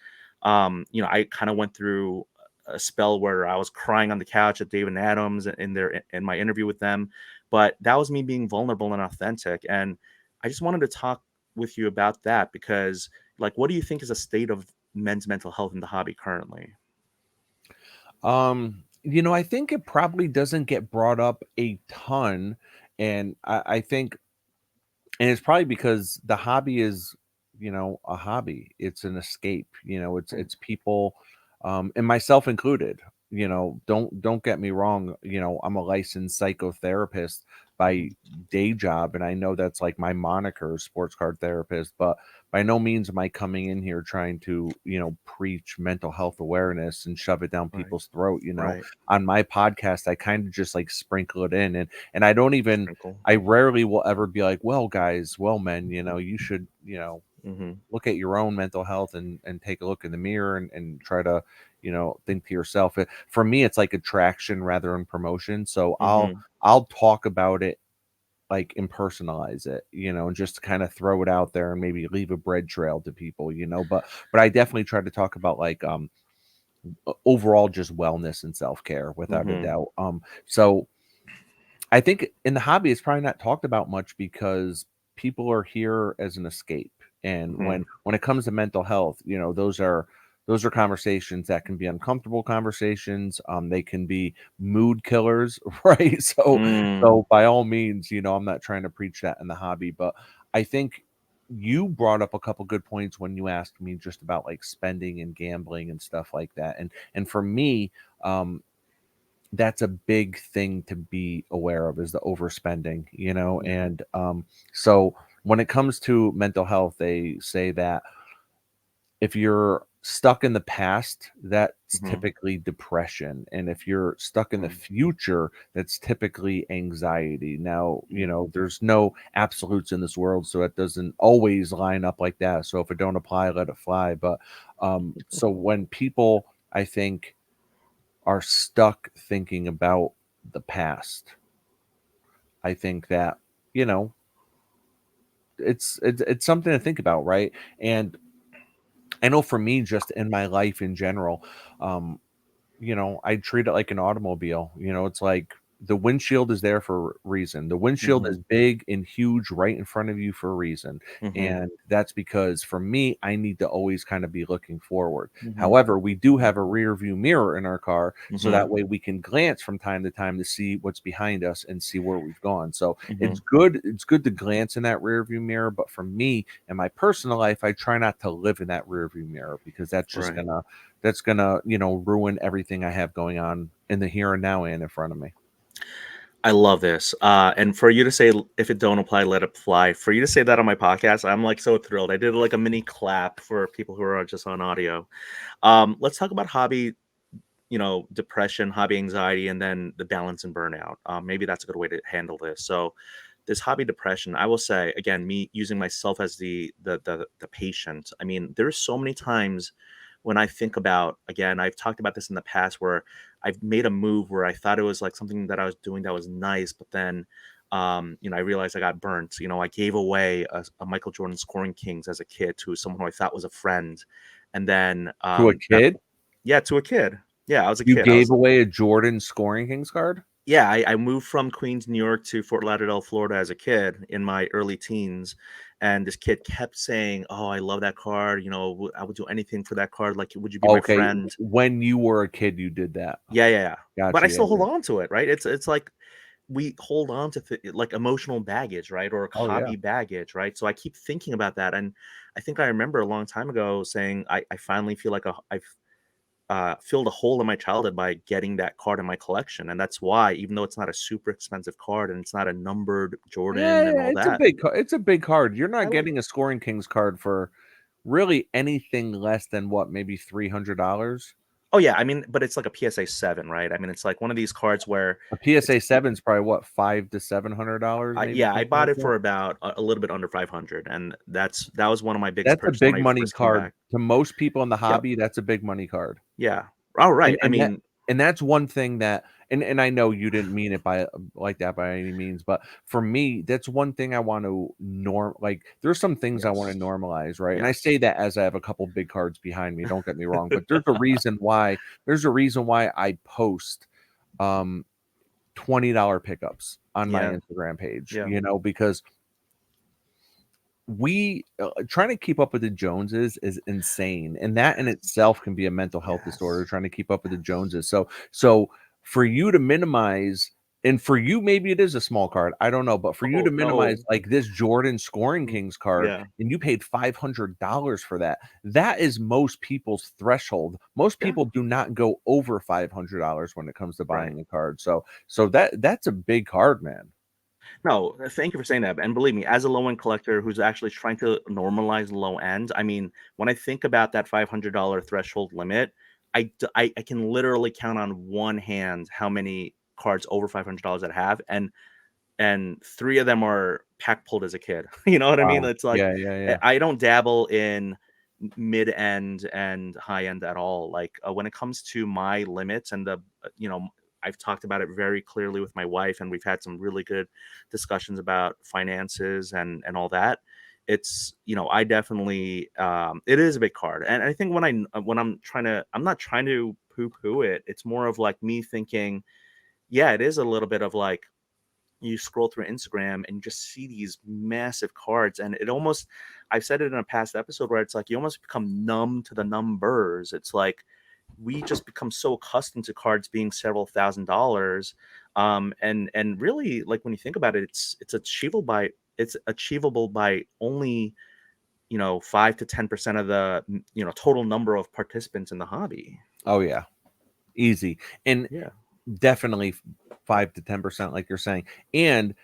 I kind of went through a spell where I was crying on the couch at David and Adams in my interview with them, but that was me being vulnerable and authentic. And I just wanted to talk with you about that because, like, what do you think is a state of men's mental health in the hobby currently? I think it probably doesn't get brought up a ton, and I think, and it's probably because the hobby is, a hobby. It's an escape. Mm. It's people, and myself included. Don't get me wrong. I'm a licensed psychotherapist by Mhm. day job, and I know that's like my moniker, sports card therapist. But by no means am I coming in here trying to, preach mental health awareness and shove it down Right, people's throat. right. On my podcast, I kind of just like sprinkle it in, and I don't even Sprinkle. I rarely will ever be like, well, guys, well, men, you should, Hmm. look at your own mental health and take a look in the mirror and try to, think to yourself. For me, it's like attraction rather than promotion. So Hmm. I'll talk about it like impersonalize it, and just kind of throw it out there and maybe leave a bread trail to people, but I definitely try to talk about like overall just wellness and self-care without a Hmm. doubt. So I think in the hobby, it's probably not talked about much because people are here as an escape. And Hmm. when it comes to mental health, those are conversations that can be uncomfortable conversations. They can be mood killers, right? So Mm. so by all means, I'm not trying to preach that in the hobby, but I think you brought up a couple good points when you asked me just about like spending and gambling and stuff like that. And for me, um, that's a big thing to be aware of is the overspending, Yeah. and so when it comes to mental health, they say that if you're stuck in the past, that's Hmm. typically depression, and if you're stuck in the Right. future, that's typically anxiety. Now, Mm. there's no absolutes in this world, so it doesn't always line up like that. So if it don't apply, let it fly. But so when people, I think, are stuck thinking about the past, I think that, you know, it's something to think about, right? And I know for me, just in my life in general, um, I treat it like an automobile. It's like the windshield is there for a reason. The windshield Hmm. is big and huge right in front of you for a reason. Hmm. And that's because for me, I need to always kind of be looking forward. Hmm. However, we do have a rear view mirror in our car. So Hmm. that way we can glance from time to time to see what's behind us and see where we've gone. So Hmm. it's good to glance in that rear view mirror. But for me, in my personal life, I try not to live in that rear view mirror because Right. that's gonna, ruin everything I have going on in the here and now and in front of me. I love this. And for you to say, if it don't apply, let it fly. For you to say that on my podcast, I'm like so thrilled. I did like a mini clap for people who are just on audio. Let's talk about hobby, depression, hobby anxiety, and then the balance and burnout. Maybe that's a good way to handle this. So this hobby depression, I will say again, me using myself as the patient. I mean, there's so many times when I think about, again, I've talked about this in the past where I've made a move where I thought it was like something that I was doing that was nice, but then I realized I got burnt. I gave away a Michael Jordan scoring kings as a kid to someone who I thought was a friend. And then To a that kid? yeah, to a kid. Yeah, I was a You kid. I gave was away a Jordan scoring Kings card? Yeah, I moved from Queens, New York to Fort Lauderdale, Florida as a kid in my early teens. And this kid kept saying, "Oh, I love that card. I would do anything for that card. Like, would you be my Okay, friend?" when you were a kid, you did that. Yeah, yeah, yeah. But Gotcha, I yeah, still hold yeah. on to it, right? It's like we hold on to like emotional baggage, right? Or Oh, yeah. hobby baggage, right? So I keep thinking about that. And I think I remember a long time ago saying, I finally feel like I've filled a hole in my childhood by getting that card in my collection. And that's why, even though it's not a super expensive card and it's not a numbered Yeah, Jordan and yeah, all that, it's a big card. You're I not like getting a scoring Kings card for really anything less than what, maybe $300? Oh yeah, I mean, but it's like a PSA 7, right? I mean, it's like one of these cards where A it's PSA 7 is probably what, $500 to $700, maybe yeah, I something bought like it that? for about a little bit under 500, and that was one of my biggest That's a purchases when big I money first came card. back. To most people in the Yep. hobby, that's a big money card. Yeah. All right. And I and that mean, and that's one thing that and I know you didn't mean it by like that by any means, but for me, that's one thing I want to there's some things I want to yes. normalize, right? And I Yes. say that as I have a couple big cards behind me, don't get me wrong, but there's a reason why I post um $20 pickups on my Yeah. Instagram page, Yeah. because we trying to keep up with the Joneses is insane, and that in Yes. itself can be a mental health disorder, Yes. trying to keep up with the Yes. Joneses. So for you to minimize, and for you maybe it is a small card, I don't know, but for you to Oh, minimize no. like this Jordan scoring Mm, Kings card, yeah. and you paid $500 for that, that is most people's threshold. Most Yeah. people do not go over $500 when it comes to Right. buying a card. So that's a big card, man. No, thank you for saying that. And believe me, as a low end collector who's actually trying to normalize low end, I mean, when I think about that $500 threshold limit, I can literally count on one hand how many cards over $500 that I have, and three of them are pack pulled as a kid. You know what I mean? Wow. It's like Yeah, yeah, yeah. I don't dabble in mid end and high end at all. Like when it comes to my limits and I've talked about it very clearly with my wife, and we've had some really good discussions about finances and all that. It's I definitely it is a big card, and I think when I'm not trying to poo poo it. It's more of like me thinking, yeah, it is a little bit of like you scroll through Instagram and you just see these massive cards, and it almost, I've said it in a past episode where it's like you almost become numb to the numbers. It's like we just become so accustomed to cards being several $1,000s. And really, like when you think about it, it's achievable by only 5 to 10% of the total number of participants in the hobby. Oh yeah. Easy. And Yeah. definitely 5 to 10%, like you're saying. And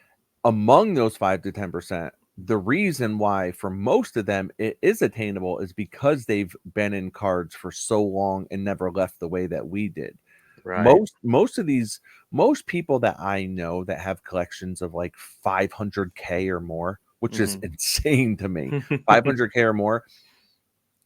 among those 5 to 10%, the reason why for most of them it is attainable is because they've been in cards for so long and never left the way that we did. Right. Most people that I know that have collections of like 500K or more, which is Hmm. insane to me, 500K or more,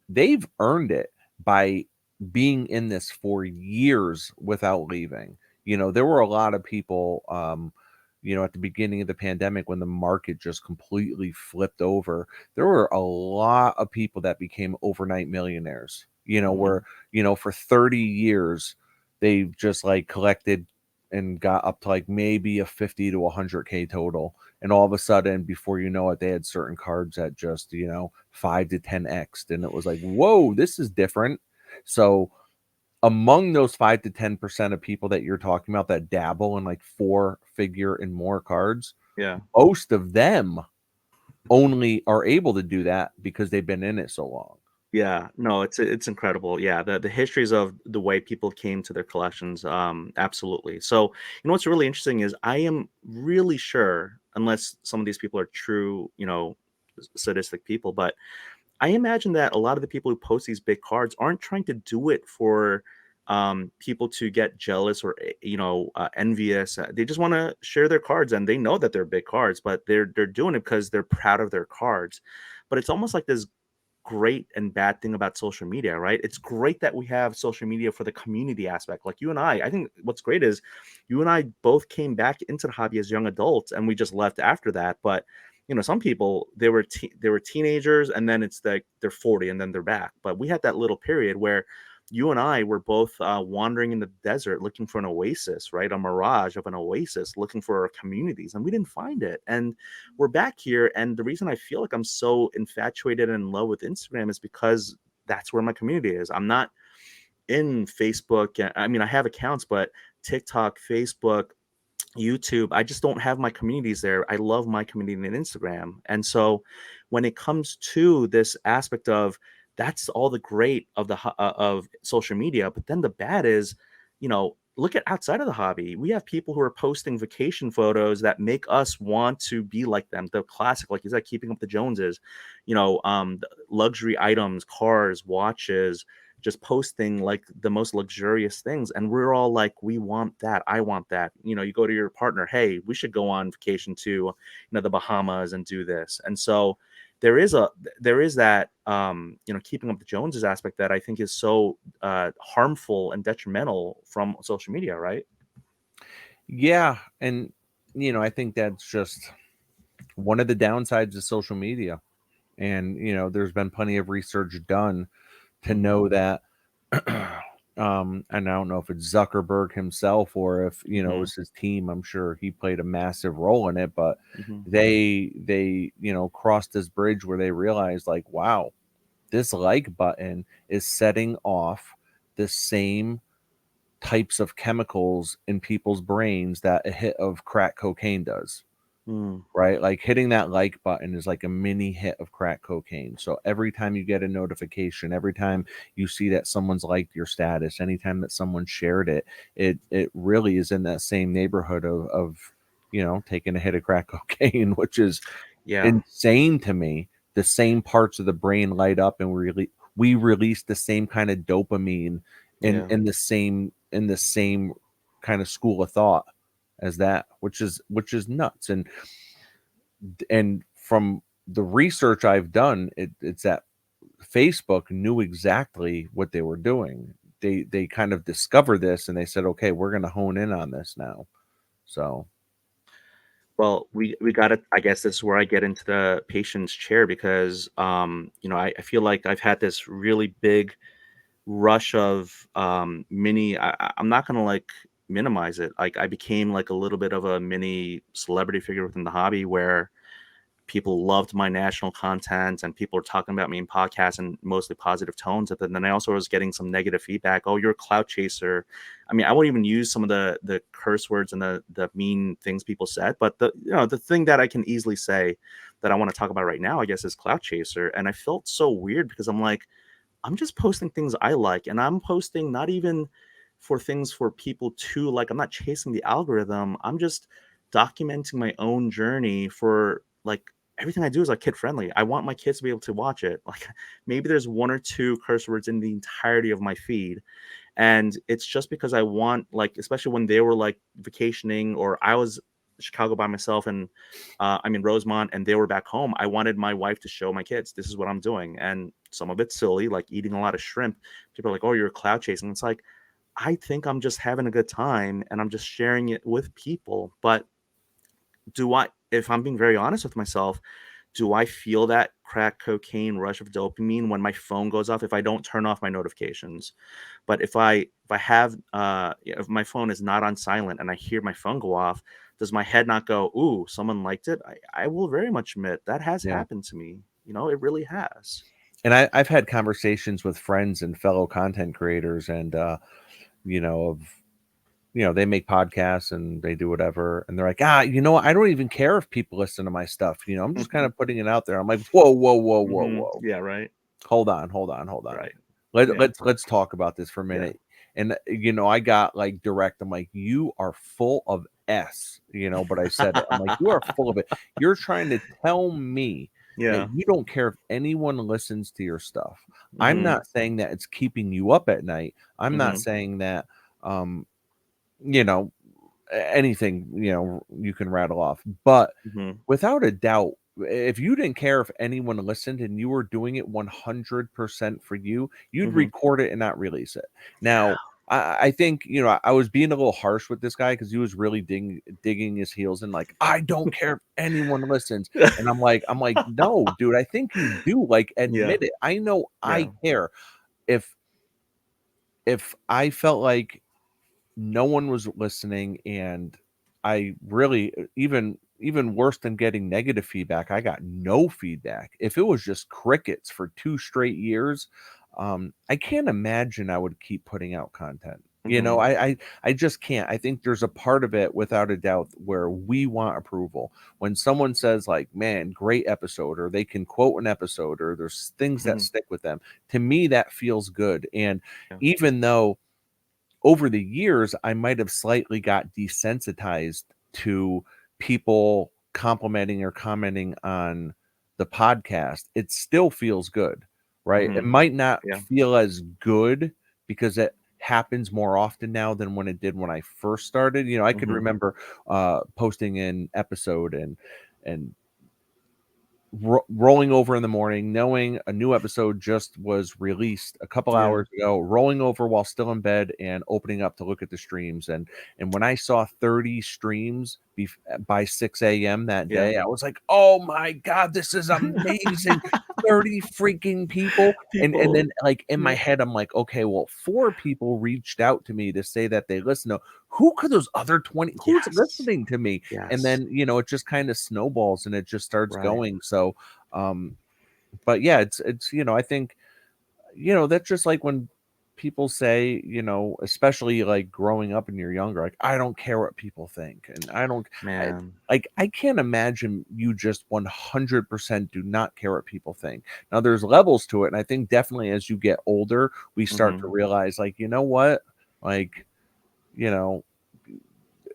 they've earned it by being in this for years without leaving. There were a lot of people, at the beginning of the pandemic when the market just completely flipped over. There were a lot of people that became overnight millionaires, where, Hmm. for 30 years, they've just like collected and got up to like maybe a 50 to 100K total. And all of a sudden, before you know it, they had certain cards that just, 5 to 10x. And it was like, whoa, this is different. So among those 5 to 10% of people that you're talking about that dabble in like four figure and more cards, Yeah. most of them only are able to do that because they've been in it so long. Yeah, no, it's incredible. Yeah, the histories of the way people came to their collections, absolutely. So, what's really interesting is I am really sure, unless some of these people are true, sadistic people, but I imagine that a lot of the people who post these big cards aren't trying to do it for people to get jealous or envious. They just want to share their cards, and they know that they're big cards, but they're doing it because they're proud of their cards. But it's almost like this great and bad thing about social media, right? It's great that we have social media for the community aspect. Like you and I think what's great is you and I both came back into the hobby as young adults, and we just left after that. But some people, they were teenagers, and then it's like they're 40 and then they're back. But we had that little period where you and I were both wandering in the desert looking for an oasis, right? A mirage of an oasis, looking for our communities, and we didn't find it. And we're back here. And the reason I feel like I'm so infatuated and in love with Instagram is because that's where my community is. I'm not in Facebook. I mean, I have accounts, but TikTok, Facebook, YouTube, I just don't have my communities there. I love my community on Instagram. And so when it comes to this aspect of that's all the great of of social media, but then the bad is, look at outside of the hobby. We have people who are posting vacation photos that make us want to be like them. The classic, like you said, keeping up the Joneses, luxury items, cars, watches, just posting like the most luxurious things, and we're all like, we want that, I want that. You go to your partner, hey, we should go on vacation to the Bahamas and do this. And so there is that keeping up the Joneses aspect that I think is so harmful and detrimental from social media, right? Yeah, and I think that's just one of the downsides of social media. And there's been plenty of research done to Hmm. know that and I don't know if it's Zuckerberg himself or if it Hmm. was his team. I'm sure he played a massive role in it, but Hmm. they crossed this bridge where they realized, like, wow, this like button is setting off the same types of chemicals in people's brains that a hit of crack cocaine does. Mm. Right? Like hitting that like button is like a mini hit of crack cocaine. So every time you get a notification, every time you see that someone's liked your status, anytime that someone shared it, it really is in that same neighborhood of taking a hit of crack cocaine, which is Yeah. insane to me. The same parts of the brain light up, and we release the same kind of dopamine Yeah. in the same kind of school of thought as that, which is nuts. And from the research I've done, it's that Facebook knew exactly what they were doing. They kind of discovered this and they said, okay, we're going to hone in on this now. So Well, we got to. I guess this is where I get into the patient's chair because, I feel like I've had this really big rush of mini. I'm not gonna like minimize it. Like I became like a little bit of a mini celebrity figure within the hobby where people loved my national content and people were talking about me in podcasts and mostly positive tones. But then I also was getting some negative feedback. Oh, you're a clout chaser. I mean, I won't even use some of the curse words and the mean things people said, but the thing that I can easily say that I want to talk about right now, I guess, is clout chaser. And I felt so weird because I'm like, I'm just posting things I like, and I'm posting not even for things for people to like. I'm not chasing the algorithm. I'm just documenting my own journey for like everything I do is like kid friendly. I want my kids to be able to watch it. Like maybe there's one or two curse words in the entirety of my feed, and it's just because I want, like, especially when they were like vacationing or I was in Chicago by myself and I'm in Rosemont and they were back home. I wanted my wife to show my kids this is what I'm doing, and some of it's silly, like eating a lot of shrimp. People are like, "Oh, you're cloud chasing." It's like I think I'm just having a good time and I'm just sharing it with people. But if I'm being very honest with myself, do I feel that crack cocaine rush of dopamine when my phone goes off if I don't turn off my notifications? But if I have if my phone is not on silent and I hear my phone go off, does my head not go, "Ooh, someone liked it"? I will very much admit that has yeah. happened to me. It really has. And I've had conversations with friends and fellow content creators and of they make podcasts and they do whatever. And they're like, I don't even care if people listen to my stuff. I'm just kind of putting it out there. I'm like, whoa, whoa, whoa, whoa, Hmm. whoa. Yeah. Right. Hold on, hold on, hold on. Right. Let, Yeah. let's talk about this for a Yeah. minute. And I got like direct. I'm like, you are full of but I said it. I'm like, you are full of it. You're trying to tell me that Yeah. you don't care if anyone listens to your stuff. I'm Mhm. not saying that it's keeping you up at night. I'm not Mhm. saying that, um, you know, anything, you can rattle off. But Mhm. without a doubt, if you didn't care if anyone listened and you were doing it 100% for you, you'd Mhm. record it and not release it. Yeah. Now, I think, I was being a little harsh with this guy because he was really digging his heels in, like, I don't care if anyone listens. And I'm like, no, dude, I think you do. Like, Yeah. admit it. I know Yeah. I care. If I felt like no one was listening, and I really, even worse than getting negative feedback, I got no feedback. If it was just crickets for 2 straight years, I can't imagine I would keep putting out content. Mhm. I just can't. I think there's a part of it, without a doubt, where we want approval. When someone says, like, "Man, great episode," or they can quote an episode, or there's things that Mhm. stick with them, to me, that feels good. And Yeah. even though over the years, I might have slightly got desensitized to people complimenting or commenting on the podcast, it still feels good, right? It Mhm. might not Yeah. feel as good because it happens more often now than when it did when I first started. I could Mhm. remember posting an episode and rolling over in the morning, knowing a new episode just was released a couple Yeah. hours ago, rolling over while still in bed and opening up to look at the streams. And when I saw 30 streams by 6 a.m. that Yeah. day, I was like, oh my God, this is amazing. 30 freaking people. And People. then, like, in my Yeah. head, I'm like, okay, well, 4 people reached out to me to say that they listen. To who could those other 20, who's Yes. listening to me? And Yes. then, it just kind of snowballs and it just starts Right. going. So, um but yeah, it's I think, that's just like when people say, especially like growing up and you're younger, like, I don't care what people think, and Man. I can't imagine you just 100% do not care what people think. Now there's levels to it, and I think definitely as you get older, we start to Mhm. realize, like, you know what, like, you know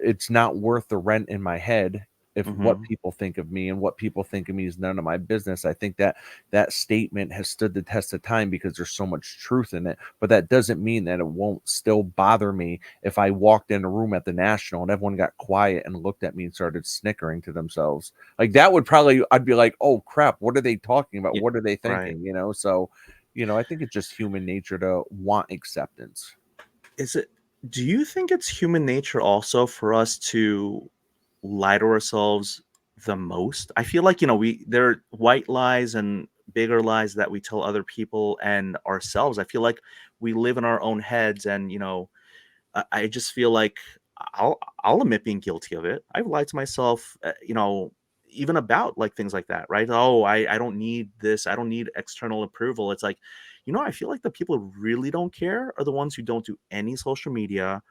it's not worth the rent in my head if what Mhm. people think of me, and what people think of me is none of my business. I think that that statement has stood the test of time because there's so much truth in it. But that doesn't mean that it won't still bother me if I walked in a room at the National and everyone got quiet and looked at me and started snickering to themselves. Like, that would probably, I'd be like, oh crap, what are they talking about? Yeah. What are they Right. thinking? So, I think it's just human nature to want acceptance. Is it Do you think it's human nature also for us to lie to ourselves the most? I feel like, there are white lies and bigger lies that we tell other people and ourselves. I feel like we live in our own heads, and, I just feel like I'll admit being guilty of it. I've lied to myself, even about like things like that, right? Oh, I don't need this. I don't need external approval. It's like, I feel like the people who really don't care are the ones who don't do any social media,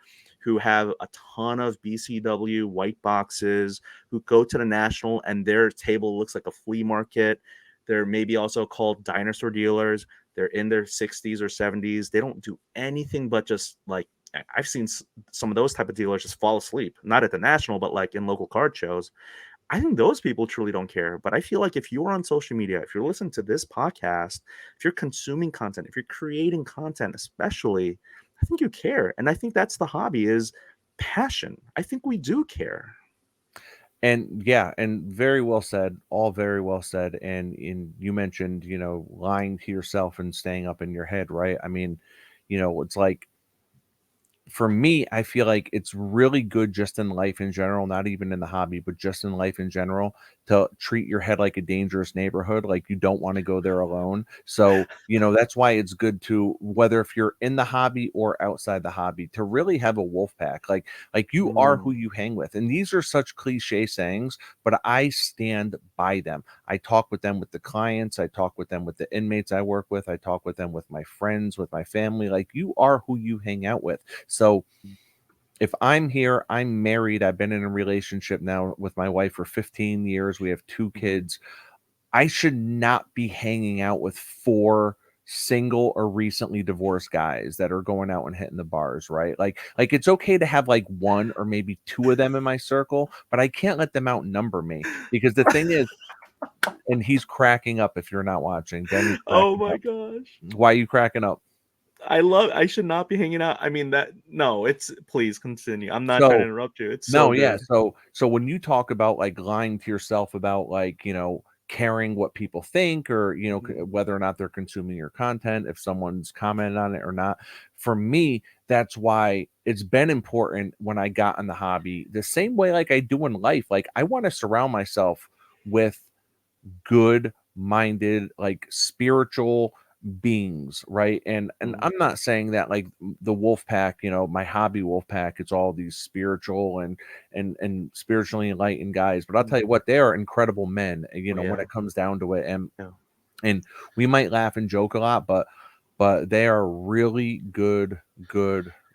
who have a ton of BCW white boxes, who go to the National and their table looks like a flea market. They're maybe also called dinosaur dealers. They're in their 60s or 70s. They don't do anything but just like I've seen some of those type of dealers just fall asleep, not at the National, but like in local card shows. I think those people truly don't care. But I feel like if you're on social media, if you're listening to this podcast, if you're consuming content, if you're creating content, especially, I think you care. And I think that's the hobby is passion. I think we do care. And yeah, and very well said, all very well said. And you mentioned, lying to yourself and staying up in your head, right? I mean, it's like, for me, I feel like it's really good just in life in general, not even in the hobby, but just in life in general, to treat your head like a dangerous neighborhood. Like, you don't want to go there alone. So, that's why it's good to, whether if you're in the hobby or outside the hobby, to really have a wolf pack. Like, you are who Mm, you hang with. And these are such cliche sayings, but I stand by them. I talk with them with the clients, I talk with them with the inmates I work with, I talk with them with my friends, with my family. Like, you are who you hang out with. So if I'm here, I'm married, I've been in a relationship now with my wife for 15 years, we have 2 mhm. kids. I should not be hanging out with 4 single or recently divorced guys that are going out and hitting the bars, right? Like it's okay to have like 1 or maybe 2 of them in my circle, but I can't let them outnumber me, because the thing is, And he's cracking up if you're not watching. Danny's Oh cracking my up. gosh. Why are you cracking up? I should not be hanging out. I mean that no, it's please continue. I'm not trying to So interrupt you. It's so no, yeah. good. So when you talk about like lying to yourself about like, caring what people think or, Mhm, whether or not they're consuming your content, if someone's commented on it or not, for me, that's why it's been important when I got in the hobby, the same way like I do in life. Like I want to surround myself with good minded like spiritual beings, right? And mhm, I'm not saying that like the wolf pack, my hobby wolf pack, it's all these spiritual and spiritually enlightened guys, but I'll tell you mhm. what, they are incredible men, Oh when yeah. it comes down to it. Yeah. And we might laugh and joke a lot, but they are really good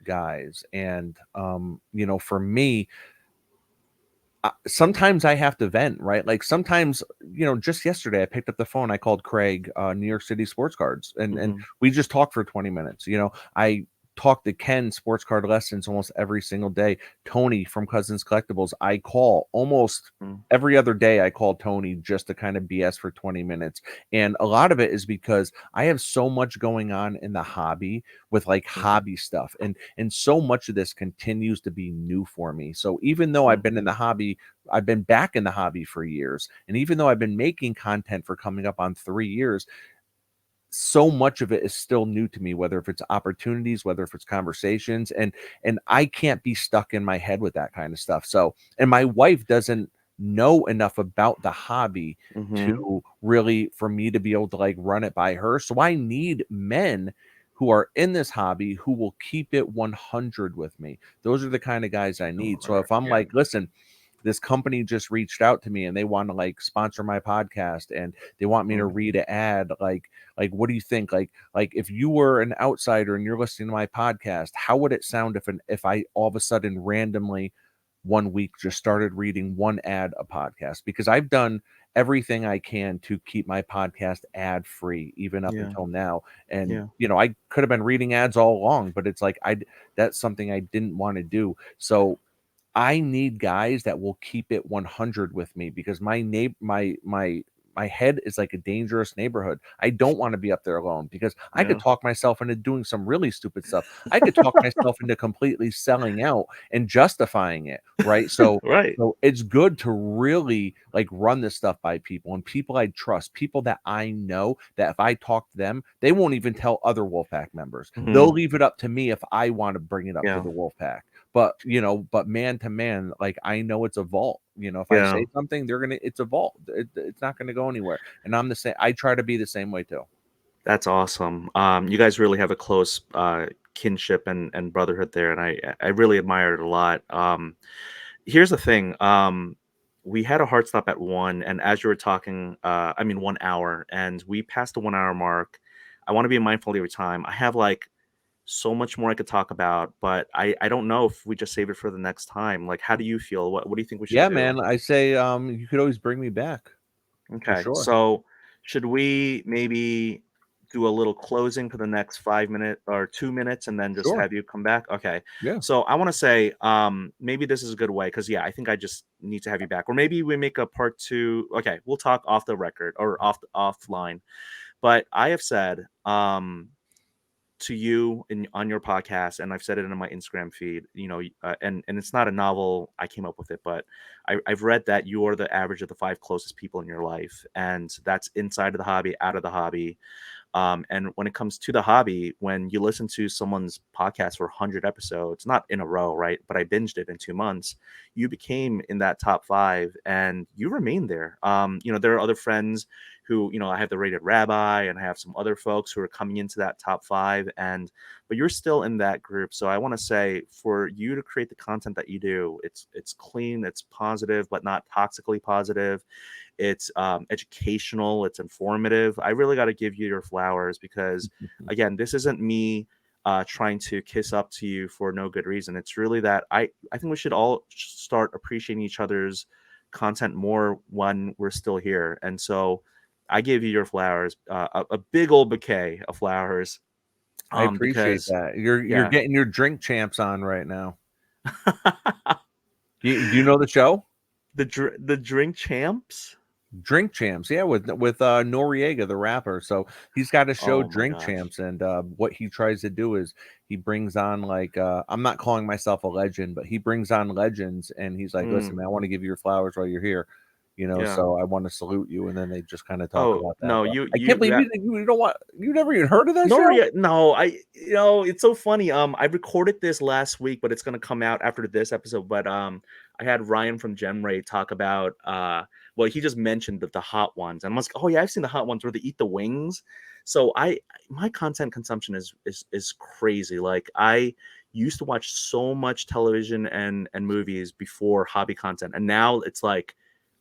guys. And for me, sometimes I have to vent, right? Like sometimes, just yesterday I picked up the phone, I called Craig, New York City Sports Cards, and Mhm, we just talked for 20 minutes. I talk to Ken sports card lessons almost every single day. Tony from Cousins Collectibles, I call almost mm, every other day. I call Tony just to kind of BS for 20 minutes. And a lot of it is because I have so much going on in the hobby with like mhm, hobby stuff. And so much of this continues to be new for me. So even though I've mm. been in the hobby, I've been back in the hobby for years. And even though I've been making content for coming up on 3 years, so much of it is still new to me, whether if it's opportunities, whether if it's conversations, and I can't be stuck in my head with that kind of stuff. So, and my wife doesn't know enough about the hobby Mhm. to really for me to be able to like run it by her. So I need men who are in this hobby who will keep it 100 with me. Those are the kind of guys I need. So Or if I'm yeah. like, listen, this company just reached out to me and they want to like sponsor my podcast and they want me to Mm, read an ad, like what do you think, like if you were an outsider and you're listening to my podcast, how would it sound if I all of a sudden randomly one week just started reading one ad a podcast? Because I've done everything I can to keep my podcast ad free even up yeah, until now. And yeah, I could have been reading ads all along, but it's like I that's something I didn't want to do. So I need guys that will keep it 100 with me because my head is like a dangerous neighborhood. I don't want to be up there alone because I could yeah. talk myself into doing some really stupid stuff. I could talk myself into completely selling out and justifying it, right? So Right. so it's good to really like run this stuff by people and people I trust, people that I know that if I talk to them, they won't even tell other Wolfpack members. They'll Mhm. leave it up to me if I want to bring it up to Yeah, the Wolfpack. But man to man, like I know it's a vault. If I yeah. say something, it's a vault. It's not gonna go anywhere. And I'm the same. I try to be the same way too. That's awesome. You guys really have a close kinship and brotherhood there, and I really admire it a lot. Here's the thing. We had a hard stop at 1, and as you were talking, I mean 1 hour, and we passed the 1 hour mark. I want to be mindful of your time. I have like so much more I could talk about, but I don't know if we just save it for the next time. Like, how do you feel? What do you think we should Yeah, do? man. I say you could always bring me back for Okay, sure. so should we maybe do a little closing for the next 5 minute or 2 minutes and then just Sure. have you come back? Okay. Yeah. So I want to say, maybe this is a good way because yeah, I think I just need to have you back. Or maybe we make a part two. Okay, we'll talk off the record or offline. But I have said, to you in on your podcast, and I've said it in my Instagram feed, and it's not a novel, I came up with it, but I've read that you are the average of the 5 closest people in your life, and that's inside of the hobby, out of the hobby. And when it comes to the hobby, when you listen to someone's podcast for 100 episodes, not in a row, right? But I binged it in 2 months, you became in that top five and you remain there. There are other friends who, I have the Rated Rabbi and I have some other folks who are coming into that top five, but you're still in that group. So I want to say for you to create the content that you do, it's clean, it's positive, but not toxically positive. It's educational, it's informative. I really got to give you your flowers because, again, this isn't me trying to kiss up to you for no good reason. It's really that I think we should all start appreciating each other's content more when we're still here. And so I give you your flowers, a big old bouquet of flowers, I appreciate because that. You're yeah. getting your drink champs on right now. Do you know the show? The drink champs. Drink Champs, yeah, with Noriega, the rapper. So he's got a show, Oh my Drink gosh. Champs, and what he tries to do is he brings on like I'm not calling myself a legend, but he brings on legends, and he's like, Mm, listen, man, I want to give you your flowers while you're here, yeah. so I want to salute you, and then they just kind of talk Oh about that. no, But you I you can't you believe you don't want you never even heard of that show? No, it's so funny. I recorded this last week, but it's gonna come out after this episode. But I had Ryan from Gemray talk about well, he just mentioned the hot ones, and I was like, oh yeah, I've seen the hot ones where they eat the wings. So my content consumption is crazy. Like I used to watch so much television and movies before hobby content, and now it's like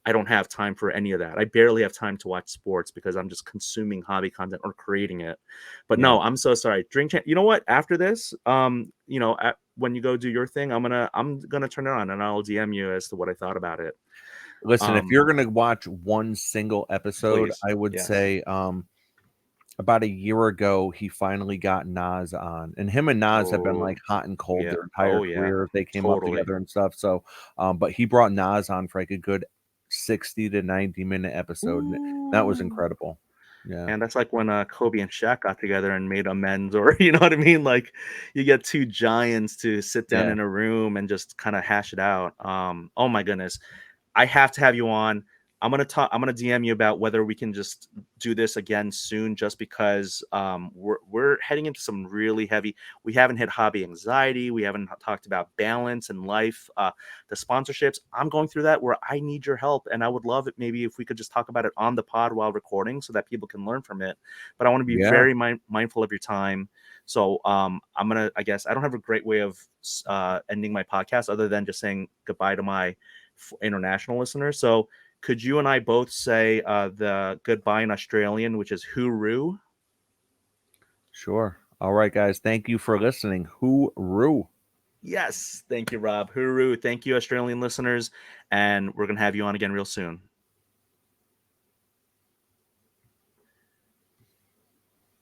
I don't have time for any of that. I barely have time to watch sports because I'm just consuming hobby content or creating it. But Yeah. no, I'm so sorry. You know what? After this, when you go do your thing, I'm gonna turn it on and I'll DM you as to what I thought about it. Listen, if Um, you're gonna watch one single episode, please, I would yes. say about a year ago, he finally got Nas on, and him and Nas have been like Oh, hot and cold yeah. their entire Oh, yeah. career. They came up Totally. together and stuff. So, but he brought Nas on for like a good 60 to 90-minute episode, and that was Ooh. incredible. Yeah, And that's like when Kobe and Shaq got together and made amends, or you know what I mean? Like you get two giants to sit down yeah, in a room and just kind of hash it out. Oh my goodness. I have to have you on. I'm gonna DM you about whether we can just do this again soon, just because we're heading into some really heavy. We haven't hit hobby anxiety. We haven't talked about balance and life. The sponsorships. I'm going through that where I need your help, and I would love it maybe if we could just talk about it on the pod while recording, so that people can learn from it. But I want to be yeah. very mindful of your time. So I'm gonna. I guess I don't have a great way of ending my podcast other than just saying goodbye to my international listeners. So could you and I both say the goodbye in Australian, which is hooroo? Sure. All right, guys. Thank you for listening. Hooroo. Yes. Thank you, Rob. Hooroo. Thank you, Australian listeners. And we're going to have you on again real soon.